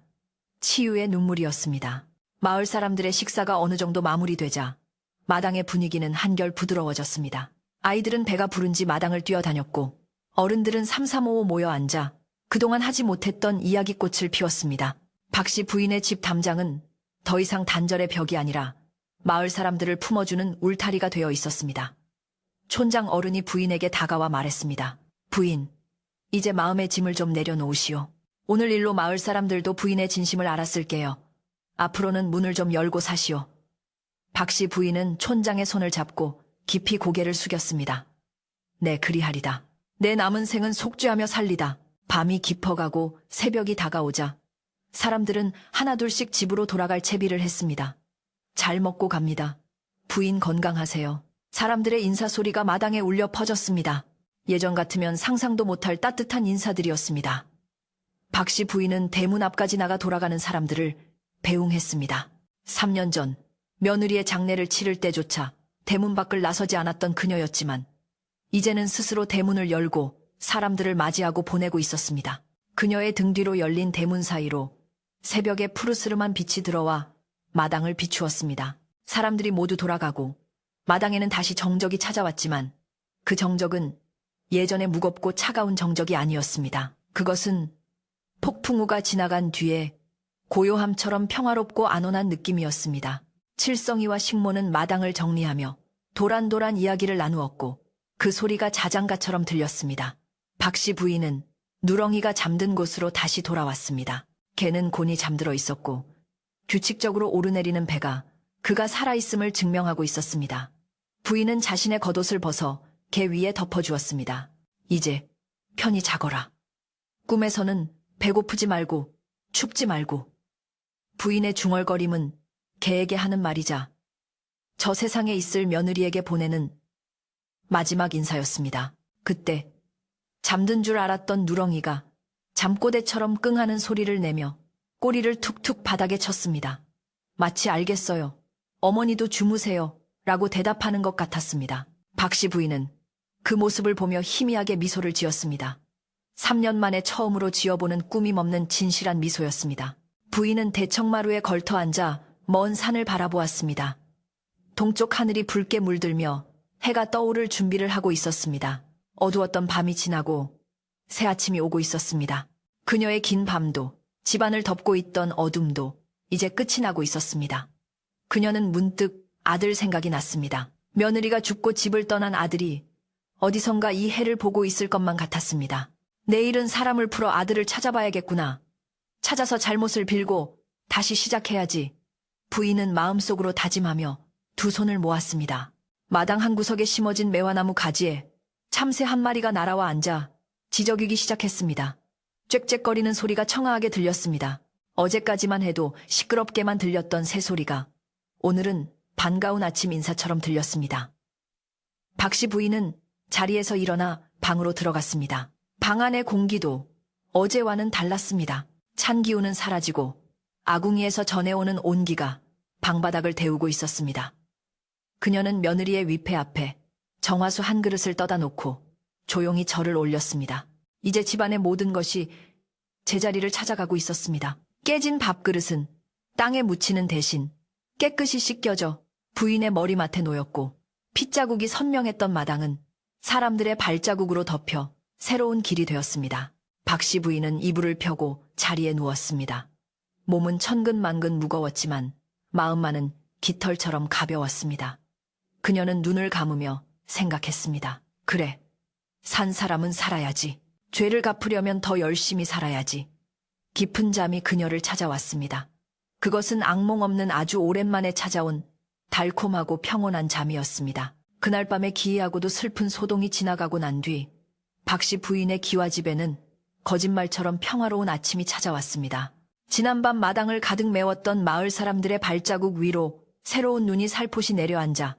[SPEAKER 1] 치유의 눈물이었습니다. 마을 사람들의 식사가 어느 정도 마무리되자 마당의 분위기는 한결 부드러워졌습니다. 아이들은 배가 부른지 마당을 뛰어다녔고 어른들은 삼삼오오 모여 앉아 그동안 하지 못했던 이야기꽃을 피웠습니다. 박씨 부인의 집 담장은 더 이상 단절의 벽이 아니라 마을 사람들을 품어주는 울타리가 되어 있었습니다. 촌장 어른이 부인에게 다가와 말했습니다. 부인, 이제 마음의 짐을 좀 내려놓으시오. 오늘 일로 마을 사람들도 부인의 진심을 알았을게요. 앞으로는 문을 좀 열고 사시오. 박씨 부인은 촌장의 손을 잡고 깊이 고개를 숙였습니다. 네, 그리하리다. 내 남은 생은 속죄하며 살리다. 밤이 깊어가고 새벽이 다가오자 사람들은 하나둘씩 집으로 돌아갈 채비를 했습니다. 잘 먹고 갑니다. 부인 건강하세요. 사람들의 인사소리가 마당에 울려 퍼졌습니다. 예전 같으면 상상도 못할 따뜻한 인사들이었습니다. 박씨 부인은 대문 앞까지 나가 돌아가는 사람들을 배웅했습니다. 3년 전 며느리의 장례를 치를 때조차 대문 밖을 나서지 않았던 그녀였지만 이제는 스스로 대문을 열고 사람들을 맞이하고 보내고 있었습니다. 그녀의 등 뒤로 열린 대문 사이로 새벽에 푸르스름한 빛이 들어와 마당을 비추었습니다. 사람들이 모두 돌아가고 마당에는 다시 정적이 찾아왔지만 그 정적은 예전의 무겁고 차가운 정적이 아니었습니다. 그것은 폭풍우가 지나간 뒤에 고요함처럼 평화롭고 안온한 느낌이었습니다. 칠성이와 식모는 마당을 정리하며 도란도란 이야기를 나누었고 그 소리가 자장가처럼 들렸습니다. 박씨 부인은 누렁이가 잠든 곳으로 다시 돌아왔습니다. 개는 곤히 잠들어 있었고 규칙적으로 오르내리는 배가 그가 살아있음을 증명하고 있었습니다. 부인은 자신의 겉옷을 벗어 개 위에 덮어주었습니다. 이제 편히 자거라. 꿈에서는 배고프지 말고 춥지 말고. 부인의 중얼거림은 개에게 하는 말이자 저 세상에 있을 며느리에게 보내는 마지막 인사였습니다. 그때 잠든 줄 알았던 누렁이가 잠꼬대처럼 끙하는 소리를 내며 꼬리를 툭툭 바닥에 쳤습니다. 마치 알겠어요. 어머니도 주무세요. 라고 대답하는 것 같았습니다. 박씨 부인은 그 모습을 보며 희미하게 미소를 지었습니다. 3년 만에 처음으로 지어보는 꾸밈 없는 진실한 미소였습니다. 부인은 대청마루에 걸터 앉아 먼 산을 바라보았습니다. 동쪽 하늘이 붉게 물들며 해가 떠오를 준비를 하고 있었습니다. 어두웠던 밤이 지나고 새 아침이 오고 있었습니다. 그녀의 긴 밤도 집안을 덮고 있던 어둠도 이제 끝이 나고 있었습니다. 그녀는 문득 아들 생각이 났습니다. 며느리가 죽고 집을 떠난 아들이 어디선가 이 해를 보고 있을 것만 같았습니다. 내일은 사람을 풀어 아들을 찾아봐야겠구나. 찾아서 잘못을 빌고 다시 시작해야지. 부인은 마음속으로 다짐하며 두 손을 모았습니다. 마당 한 구석에 심어진 매화나무 가지에 참새 한 마리가 날아와 앉아 지저귀기 시작했습니다. 짹짹거리는 소리가 청아하게 들렸습니다. 어제까지만 해도 시끄럽게만 들렸던 새소리가 오늘은 반가운 아침 인사처럼 들렸습니다. 박씨 부인은 자리에서 일어나 방으로 들어갔습니다. 방 안의 공기도 어제와는 달랐습니다. 찬 기운은 사라지고 아궁이에서 전해오는 온기가 방바닥을 데우고 있었습니다. 그녀는 며느리의 위패 앞에 정화수 한 그릇을 떠다 놓고 조용히 절을 올렸습니다. 이제 집안의 모든 것이 제자리를 찾아가고 있었습니다. 깨진 밥그릇은 땅에 묻히는 대신 깨끗이 씻겨져 부인의 머리맡에 놓였고 핏자국이 선명했던 마당은 사람들의 발자국으로 덮여 새로운 길이 되었습니다. 박씨 부인은 이불을 펴고 자리에 누웠습니다. 몸은 천근만근 무거웠지만 마음만은 깃털처럼 가벼웠습니다. 그녀는 눈을 감으며 생각했습니다. 그래, 산 사람은 살아야지. 죄를 갚으려면 더 열심히 살아야지. 깊은 잠이 그녀를 찾아왔습니다. 그것은 악몽 없는 아주 오랜만에 찾아온 달콤하고 평온한 잠이었습니다. 그날 밤에 기이하고도 슬픈 소동이 지나가고 난 뒤 박씨 부인의 기와집에는 거짓말처럼 평화로운 아침이 찾아왔습니다. 지난밤 마당을 가득 메웠던 마을 사람들의 발자국 위로 새로운 눈이 살포시 내려앉아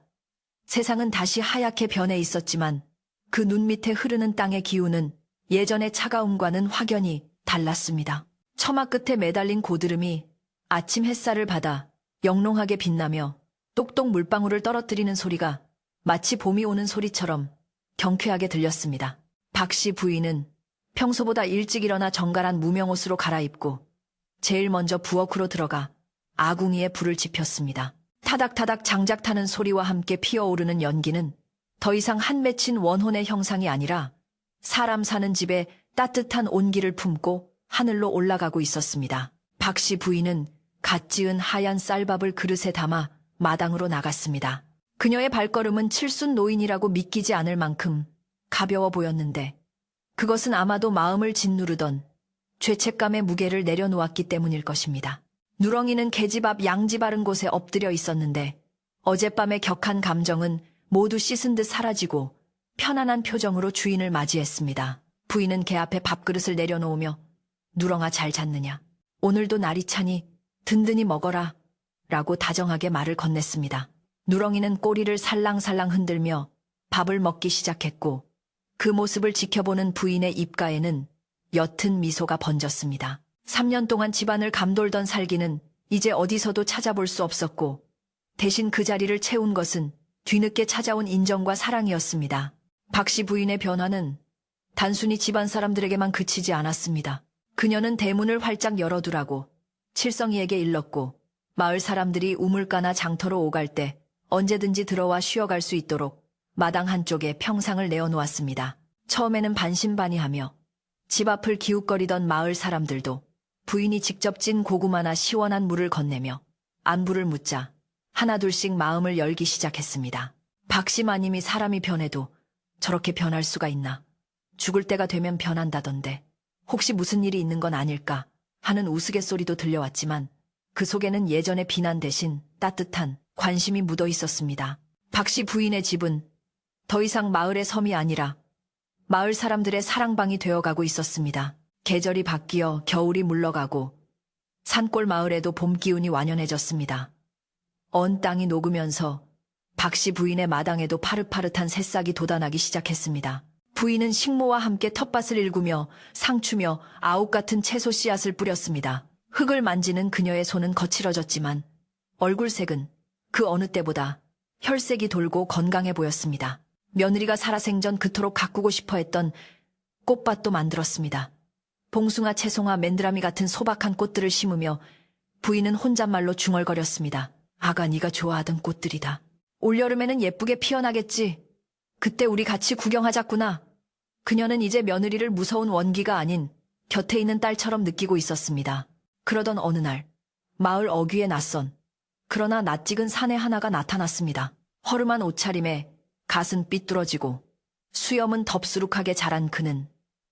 [SPEAKER 1] 세상은 다시 하얗게 변해 있었지만 그 눈 밑에 흐르는 땅의 기운은 예전의 차가움과는 확연히 달랐습니다. 처마 끝에 매달린 고드름이 아침 햇살을 받아 영롱하게 빛나며 똑똑 물방울을 떨어뜨리는 소리가 마치 봄이 오는 소리처럼 경쾌하게 들렸습니다. 박씨 부인은 평소보다 일찍 일어나 정갈한 무명옷으로 갈아입고 제일 먼저 부엌으로 들어가 아궁이에 불을 지폈습니다. 타닥타닥 장작 타는 소리와 함께 피어오르는 연기는 더 이상 한 맺힌 원혼의 형상이 아니라 사람 사는 집에 따뜻한 온기를 품고 하늘로 올라가고 있었습니다. 박씨 부인은 갓 지은 하얀 쌀밥을 그릇에 담아 마당으로 나갔습니다. 그녀의 발걸음은 칠순 노인이라고 믿기지 않을 만큼 가벼워 보였는데 그것은 아마도 마음을 짓누르던 죄책감의 무게를 내려놓았기 때문일 것입니다. 누렁이는 계집 앞 양지 바른 곳에 엎드려 있었는데 어젯밤의 격한 감정은 모두 씻은 듯 사라지고 편안한 표정으로 주인을 맞이했습니다. 부인은 개 앞에 밥그릇을 내려놓으며 누렁아 잘 잤느냐? 오늘도 날이 차니 든든히 먹어라 라고 다정하게 말을 건넸습니다. 누렁이는 꼬리를 살랑살랑 흔들며 밥을 먹기 시작했고 그 모습을 지켜보는 부인의 입가에는 옅은 미소가 번졌습니다. 3년 동안 집안을 감돌던 살기는 이제 어디서도 찾아볼 수 없었고 대신 그 자리를 채운 것은 뒤늦게 찾아온 인정과 사랑이었습니다. 박씨 부인의 변화는 단순히 집안 사람들에게만 그치지 않았습니다. 그녀는 대문을 활짝 열어두라고 칠성이에게 일렀고 마을 사람들이 우물가나 장터로 오갈 때 언제든지 들어와 쉬어갈 수 있도록 마당 한쪽에 평상을 내어놓았습니다. 처음에는 반신반의하며 집 앞을 기웃거리던 마을 사람들도 부인이 직접 찐 고구마나 시원한 물을 건네며 안부를 묻자 하나둘씩 마음을 열기 시작했습니다. 박씨 마님이 사람이 변해도 저렇게 변할 수가 있나? 죽을 때가 되면 변한다던데 혹시 무슨 일이 있는 건 아닐까 하는 우스갯소리도 들려왔지만 그 속에는 예전의 비난 대신 따뜻한 관심이 묻어 있었습니다. 박씨 부인의 집은 더 이상 마을의 섬이 아니라 마을 사람들의 사랑방이 되어가고 있었습니다. 계절이 바뀌어 겨울이 물러가고 산골 마을에도 봄 기운이 완연해졌습니다. 언 땅이 녹으면서 박씨 부인의 마당에도 파릇파릇한 새싹이 돋아나기 시작했습니다. 부인은 식모와 함께 텃밭을 일구며 상추며 아욱 같은 채소 씨앗을 뿌렸습니다. 흙을 만지는 그녀의 손은 거칠어졌지만 얼굴색은 그 어느 때보다 혈색이 돌고 건강해 보였습니다. 며느리가 살아생전 그토록 가꾸고 싶어 했던 꽃밭도 만들었습니다. 봉숭아, 채송화, 맨드라미 같은 소박한 꽃들을 심으며 부인은 혼잣말로 중얼거렸습니다. 아가 네가 좋아하던 꽃들이다. 올여름에는 예쁘게 피어나겠지. 그때 우리 같이 구경하자꾸나. 그녀는 이제 며느리를 무서운 원기가 아닌 곁에 있는 딸처럼 느끼고 있었습니다. 그러던 어느 날 마을 어귀에 낯선 그러나 낯익은 사내 하나가 나타났습니다. 허름한 옷차림에 갓은 삐뚤어지고 수염은 덥수룩하게 자란 그는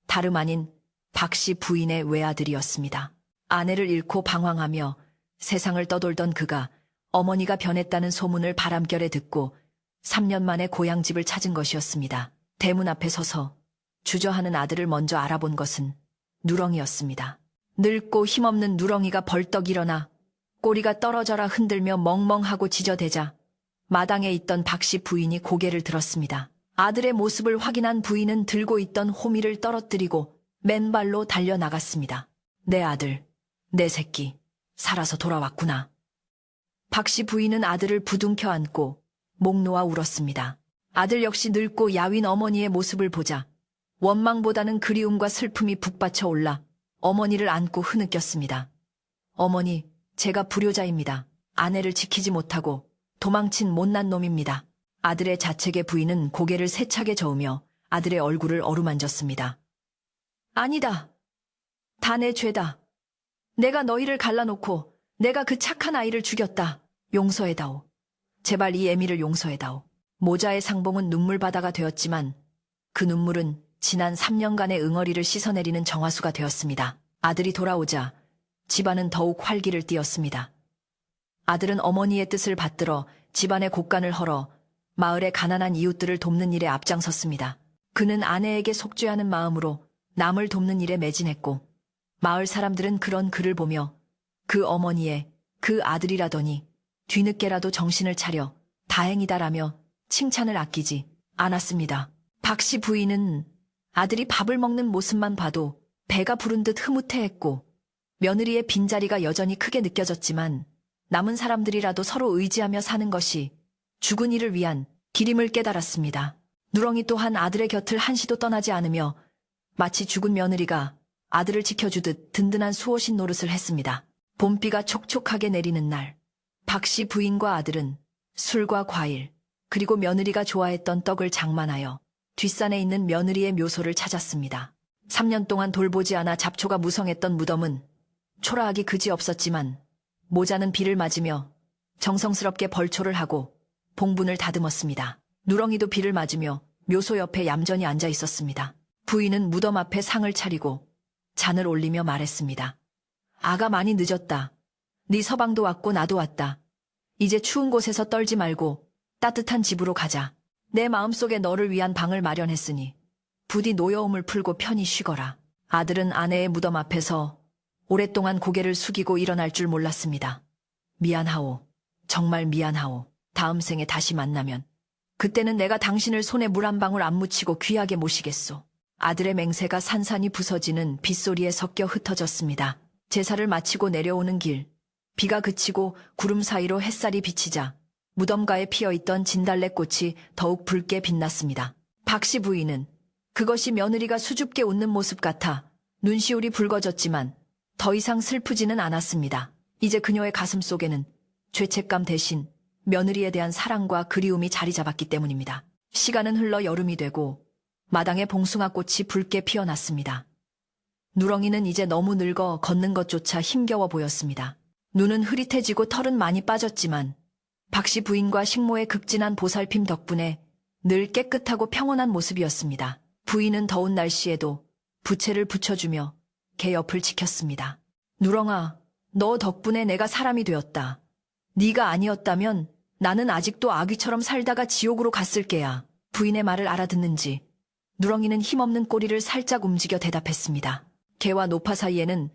[SPEAKER 1] 다름 아닌 박씨 부인의 외아들이었습니다. 아내를 잃고 방황하며 세상을 떠돌던 그가 어머니가 변했다는 소문을 바람결에 듣고 3년 만에 고향집을 찾은 것이었습니다. 대문 앞에 서서 주저하는 아들을 먼저 알아본 것은 누렁이였습니다. 늙고 힘없는 누렁이가 벌떡 일어나 꼬리가 떨어져라 흔들며 멍멍하고 지저대자 마당에 있던 박씨 부인이 고개를 들었습니다. 아들의 모습을 확인한 부인은 들고 있던 호미를 떨어뜨리고 맨발로 달려나갔습니다. 내 아들, 내 새끼, 살아서 돌아왔구나. 박씨 부인은 아들을 부둥켜 안고 목 놓아 울었습니다. 아들 역시 늙고 야윈 어머니의 모습을 보자 원망보다는 그리움과 슬픔이 북받쳐 올라 어머니를 안고 흐느꼈습니다. 어머니, 제가 불효자입니다. 아내를 지키지 못하고 도망친 못난 놈입니다. 아들의 자책에 부인은 고개를 세차게 저으며 아들의 얼굴을 어루만졌습니다. 아니다. 다 내 죄다. 내가 너희를 갈라놓고 내가 그 착한 아이를 죽였다. 용서해다오. 제발 이 애미를 용서해다오. 모자의 상봉은 눈물바다가 되었지만 그 눈물은 지난 3년간의 응어리를 씻어내리는 정화수가 되었습니다. 아들이 돌아오자 집안은 더욱 활기를 띠었습니다. 아들은 어머니의 뜻을 받들어 집안의 곳간을 헐어 마을의 가난한 이웃들을 돕는 일에 앞장섰습니다. 그는 아내에게 속죄하는 마음으로 남을 돕는 일에 매진했고 마을 사람들은 그런 그를 보며 그 어머니의 그 아들이라더니 뒤늦게라도 정신을 차려 다행이다라며 칭찬을 아끼지 않았습니다. 박씨 부인은 아들이 밥을 먹는 모습만 봐도 배가 부른 듯 흐뭇해했고 며느리의 빈자리가 여전히 크게 느껴졌지만 남은 사람들이라도 서로 의지하며 사는 것이 죽은 이를 위한 길임을 깨달았습니다. 누렁이 또한 아들의 곁을 한시도 떠나지 않으며 마치 죽은 며느리가 아들을 지켜주듯 든든한 수호신 노릇을 했습니다. 봄비가 촉촉하게 내리는 날, 박씨 부인과 아들은 술과 과일, 그리고 며느리가 좋아했던 떡을 장만하여 뒷산에 있는 며느리의 묘소를 찾았습니다. 3년 동안 돌보지 않아 잡초가 무성했던 무덤은 초라하기 그지없었지만 모자는 비를 맞으며 정성스럽게 벌초를 하고 봉분을 다듬었습니다. 누렁이도 비를 맞으며 묘소 옆에 얌전히 앉아 있었습니다. 부인은 무덤 앞에 상을 차리고 잔을 올리며 말했습니다. 아가 많이 늦었다. 네 서방도 왔고 나도 왔다. 이제 추운 곳에서 떨지 말고 따뜻한 집으로 가자. 내 마음속에 너를 위한 방을 마련했으니 부디 노여움을 풀고 편히 쉬거라. 아들은 아내의 무덤 앞에서 오랫동안 고개를 숙이고 일어날 줄 몰랐습니다. 미안하오. 정말 미안하오. 다음 생에 다시 만나면 그때는 내가 당신을 손에 물 한 방울 안 묻히고 귀하게 모시겠소. 아들의 맹세가 산산이 부서지는 빗소리에 섞여 흩어졌습니다. 제사를 마치고 내려오는 길, 비가 그치고 구름 사이로 햇살이 비치자 무덤가에 피어있던 진달래꽃이 더욱 붉게 빛났습니다. 박씨 부인은 그것이 며느리가 수줍게 웃는 모습 같아 눈시울이 붉어졌지만 더 이상 슬프지는 않았습니다. 이제 그녀의 가슴 속에는 죄책감 대신 며느리에 대한 사랑과 그리움이 자리 잡았기 때문입니다. 시간은 흘러 여름이 되고 마당에 봉숭아꽃이 붉게 피어났습니다. 누렁이는 이제 너무 늙어 걷는 것조차 힘겨워 보였습니다. 눈은 흐릿해지고 털은 많이 빠졌지만 박씨 부인과 식모의 극진한 보살핌 덕분에 늘 깨끗하고 평온한 모습이었습니다. 부인은 더운 날씨에도 부채를 붙여주며 개 옆을 지켰습니다. 누렁아, 너 덕분에 내가 사람이 되었다. 네가 아니었다면 나는 아직도 아귀처럼 살다가 지옥으로 갔을 게야. 부인의 말을 알아듣는지 누렁이는 힘없는 꼬리를 살짝 움직여 대답했습니다. 개와 노파 사이에는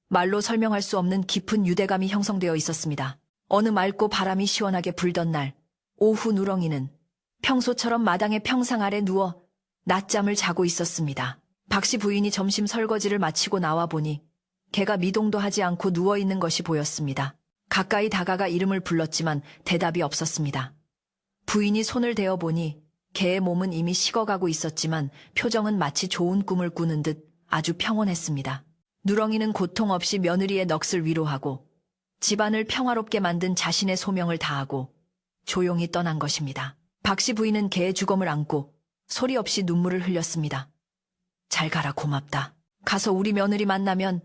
[SPEAKER 1] 말로 설명할 수 없는 깊은 유대감이 형성되어 있었습니다. 어느 맑고 바람이 시원하게 불던 날, 오후 누렁이는 평소처럼 마당의 평상 아래 누워 낮잠을 자고 있었습니다. 박씨 부인이 점심 설거지를 마치고 나와 보니 개가 미동도 하지 않고 누워있는 것이 보였습니다. 가까이 다가가 이름을 불렀지만 대답이 없었습니다. 부인이 손을 대어보니 개의 몸은 이미 식어가고 있었지만 표정은 마치 좋은 꿈을 꾸는 듯 아주 평온했습니다. 누렁이는 고통 없이 며느리의 넋을 위로하고 집안을 평화롭게 만든 자신의 소명을 다하고 조용히 떠난 것입니다. 박씨 부인은 개의 주검을 안고 소리 없이 눈물을 흘렸습니다. 잘 가라 고맙다. 가서 우리 며느리 만나면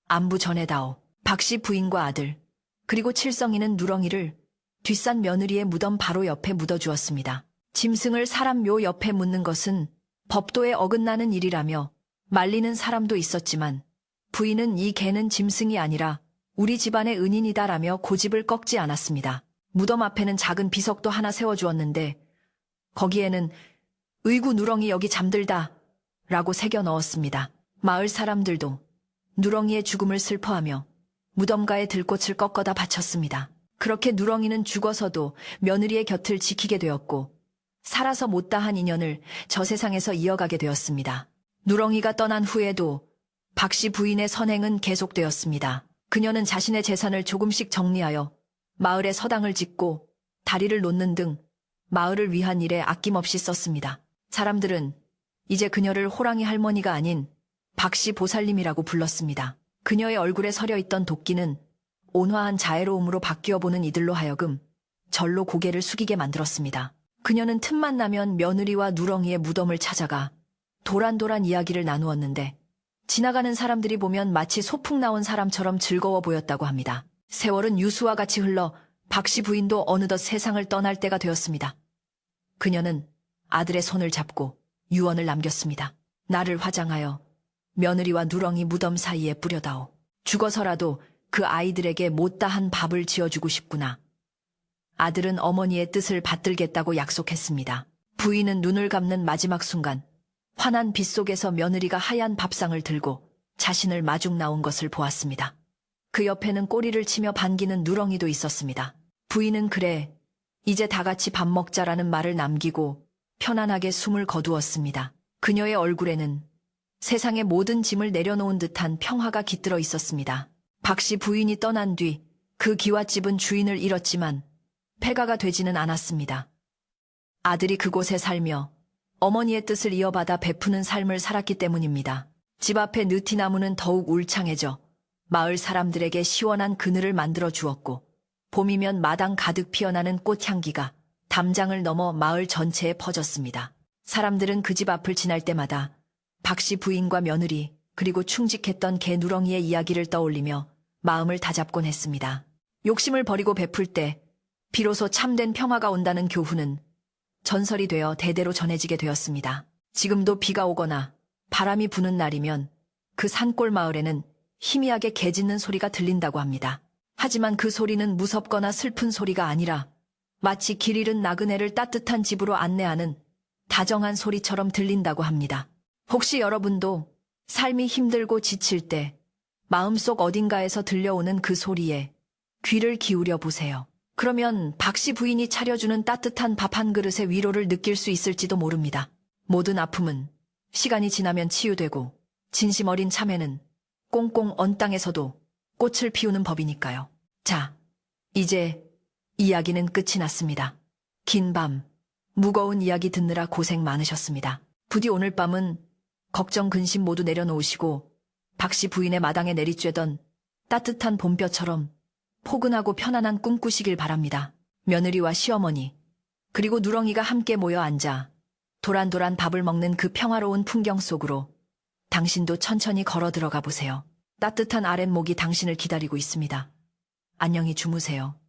[SPEAKER 1] 안부 전해다오. 박씨 부인과 아들 그리고 칠성이는 누렁이를 뒷산 며느리의 무덤 바로 옆에 묻어주었습니다. 짐승을 사람 묘 옆에 묻는 것은 법도에 어긋나는 일이라며 말리는 사람도 있었지만 부인은 이 개는 짐승이 아니라 우리 집안의 은인이다라며 고집을 꺾지 않았습니다. 무덤 앞에는 작은 비석도 하나 세워주었는데 거기에는 의구 누렁이 여기 잠들다 라고 새겨 넣었습니다. 마을 사람들도 누렁이의 죽음을 슬퍼하며 무덤가에 들꽃을 꺾어다 바쳤습니다. 그렇게 누렁이는 죽어서도 며느리의 곁을 지키게 되었고 살아서 못다한 인연을 저 세상에서 이어가게 되었습니다. 누렁이가 떠난 후에도 박씨 부인의 선행은 계속되었습니다. 그녀는 자신의 재산을 조금씩 정리하여 마을에 서당을 짓고 다리를 놓는 등 마을을 위한 일에 아낌없이 썼습니다. 사람들은 이제 그녀를 호랑이 할머니가 아닌 박씨 보살님이라고 불렀습니다. 그녀의 얼굴에 서려 있던 도끼는 온화한 자애로움으로 바뀌어 보는 이들로 하여금 절로 고개를 숙이게 만들었습니다. 그녀는 틈만 나면 며느리와 누렁이의 무덤을 찾아가 도란도란 이야기를 나누었는데 지나가는 사람들이 보면 마치 소풍 나온 사람처럼 즐거워 보였다고 합니다. 세월은 유수와 같이 흘러 박씨 부인도 어느덧 세상을 떠날 때가 되었습니다. 그녀는 아들의 손을 잡고 유언을 남겼습니다. 나를 화장하여 며느리와 누렁이 무덤 사이에 뿌려다오. 죽어서라도 그 아이들에게 못다한 밥을 지어주고 싶구나. 아들은 어머니의 뜻을 받들겠다고 약속했습니다. 부인은 눈을 감는 마지막 순간 환한 빛 속에서 며느리가 하얀 밥상을 들고 자신을 마중 나온 것을 보았습니다. 그 옆에는 꼬리를 치며 반기는 누렁이도 있었습니다. 부인은 그래, 이제 다 같이 밥 먹자라는 말을 남기고 편안하게 숨을 거두었습니다. 그녀의 얼굴에는 세상의 모든 짐을 내려놓은 듯한 평화가 깃들어 있었습니다. 박씨 부인이 떠난 뒤 그 기와집은 주인을 잃었지만 폐가가 되지는 않았습니다. 아들이 그곳에 살며 어머니의 뜻을 이어받아 베푸는 삶을 살았기 때문입니다. 집 앞의 느티나무는 더욱 울창해져 마을 사람들에게 시원한 그늘을 만들어 주었고, 봄이면 마당 가득 피어나는 꽃향기가 담장을 넘어 마을 전체에 퍼졌습니다. 사람들은 그 집 앞을 지날 때마다 박씨 부인과 며느리 그리고 충직했던 개 누렁이의 이야기를 떠올리며 마음을 다잡곤 했습니다. 욕심을 버리고 베풀 때 비로소 참된 평화가 온다는 교훈은 전설이 되어 대대로 전해지게 되었습니다. 지금도 비가 오거나 바람이 부는 날이면 그 산골 마을에는 희미하게 개 짖는 소리가 들린다고 합니다. 하지만 그 소리는 무섭거나 슬픈 소리가 아니라 마치 길 잃은 나그네를 따뜻한 집으로 안내하는 다정한 소리처럼 들린다고 합니다. 혹시 여러분도 삶이 힘들고 지칠 때 마음속 어딘가에서 들려오는 그 소리에 귀를 기울여 보세요. 그러면 박씨 부인이 차려주는 따뜻한 밥 한 그릇의 위로를 느낄 수 있을지도 모릅니다. 모든 아픔은 시간이 지나면 치유되고 진심 어린 참회는 꽁꽁 언 땅에서도 꽃을 피우는 법이니까요. 자, 이제 이야기는 끝이 났습니다. 긴 밤, 무거운 이야기 듣느라 고생 많으셨습니다. 부디 오늘 밤은 걱정 근심 모두 내려놓으시고 박씨 부인의 마당에 내리쬐던 따뜻한 봄볕처럼 포근하고 편안한 꿈 꾸시길 바랍니다. 며느리와 시어머니, 그리고 누렁이가 함께 모여 앉아 도란도란 밥을 먹는 그 평화로운 풍경 속으로 당신도 천천히 걸어 들어가 보세요. 따뜻한 아랫목이 당신을 기다리고 있습니다. 안녕히 주무세요.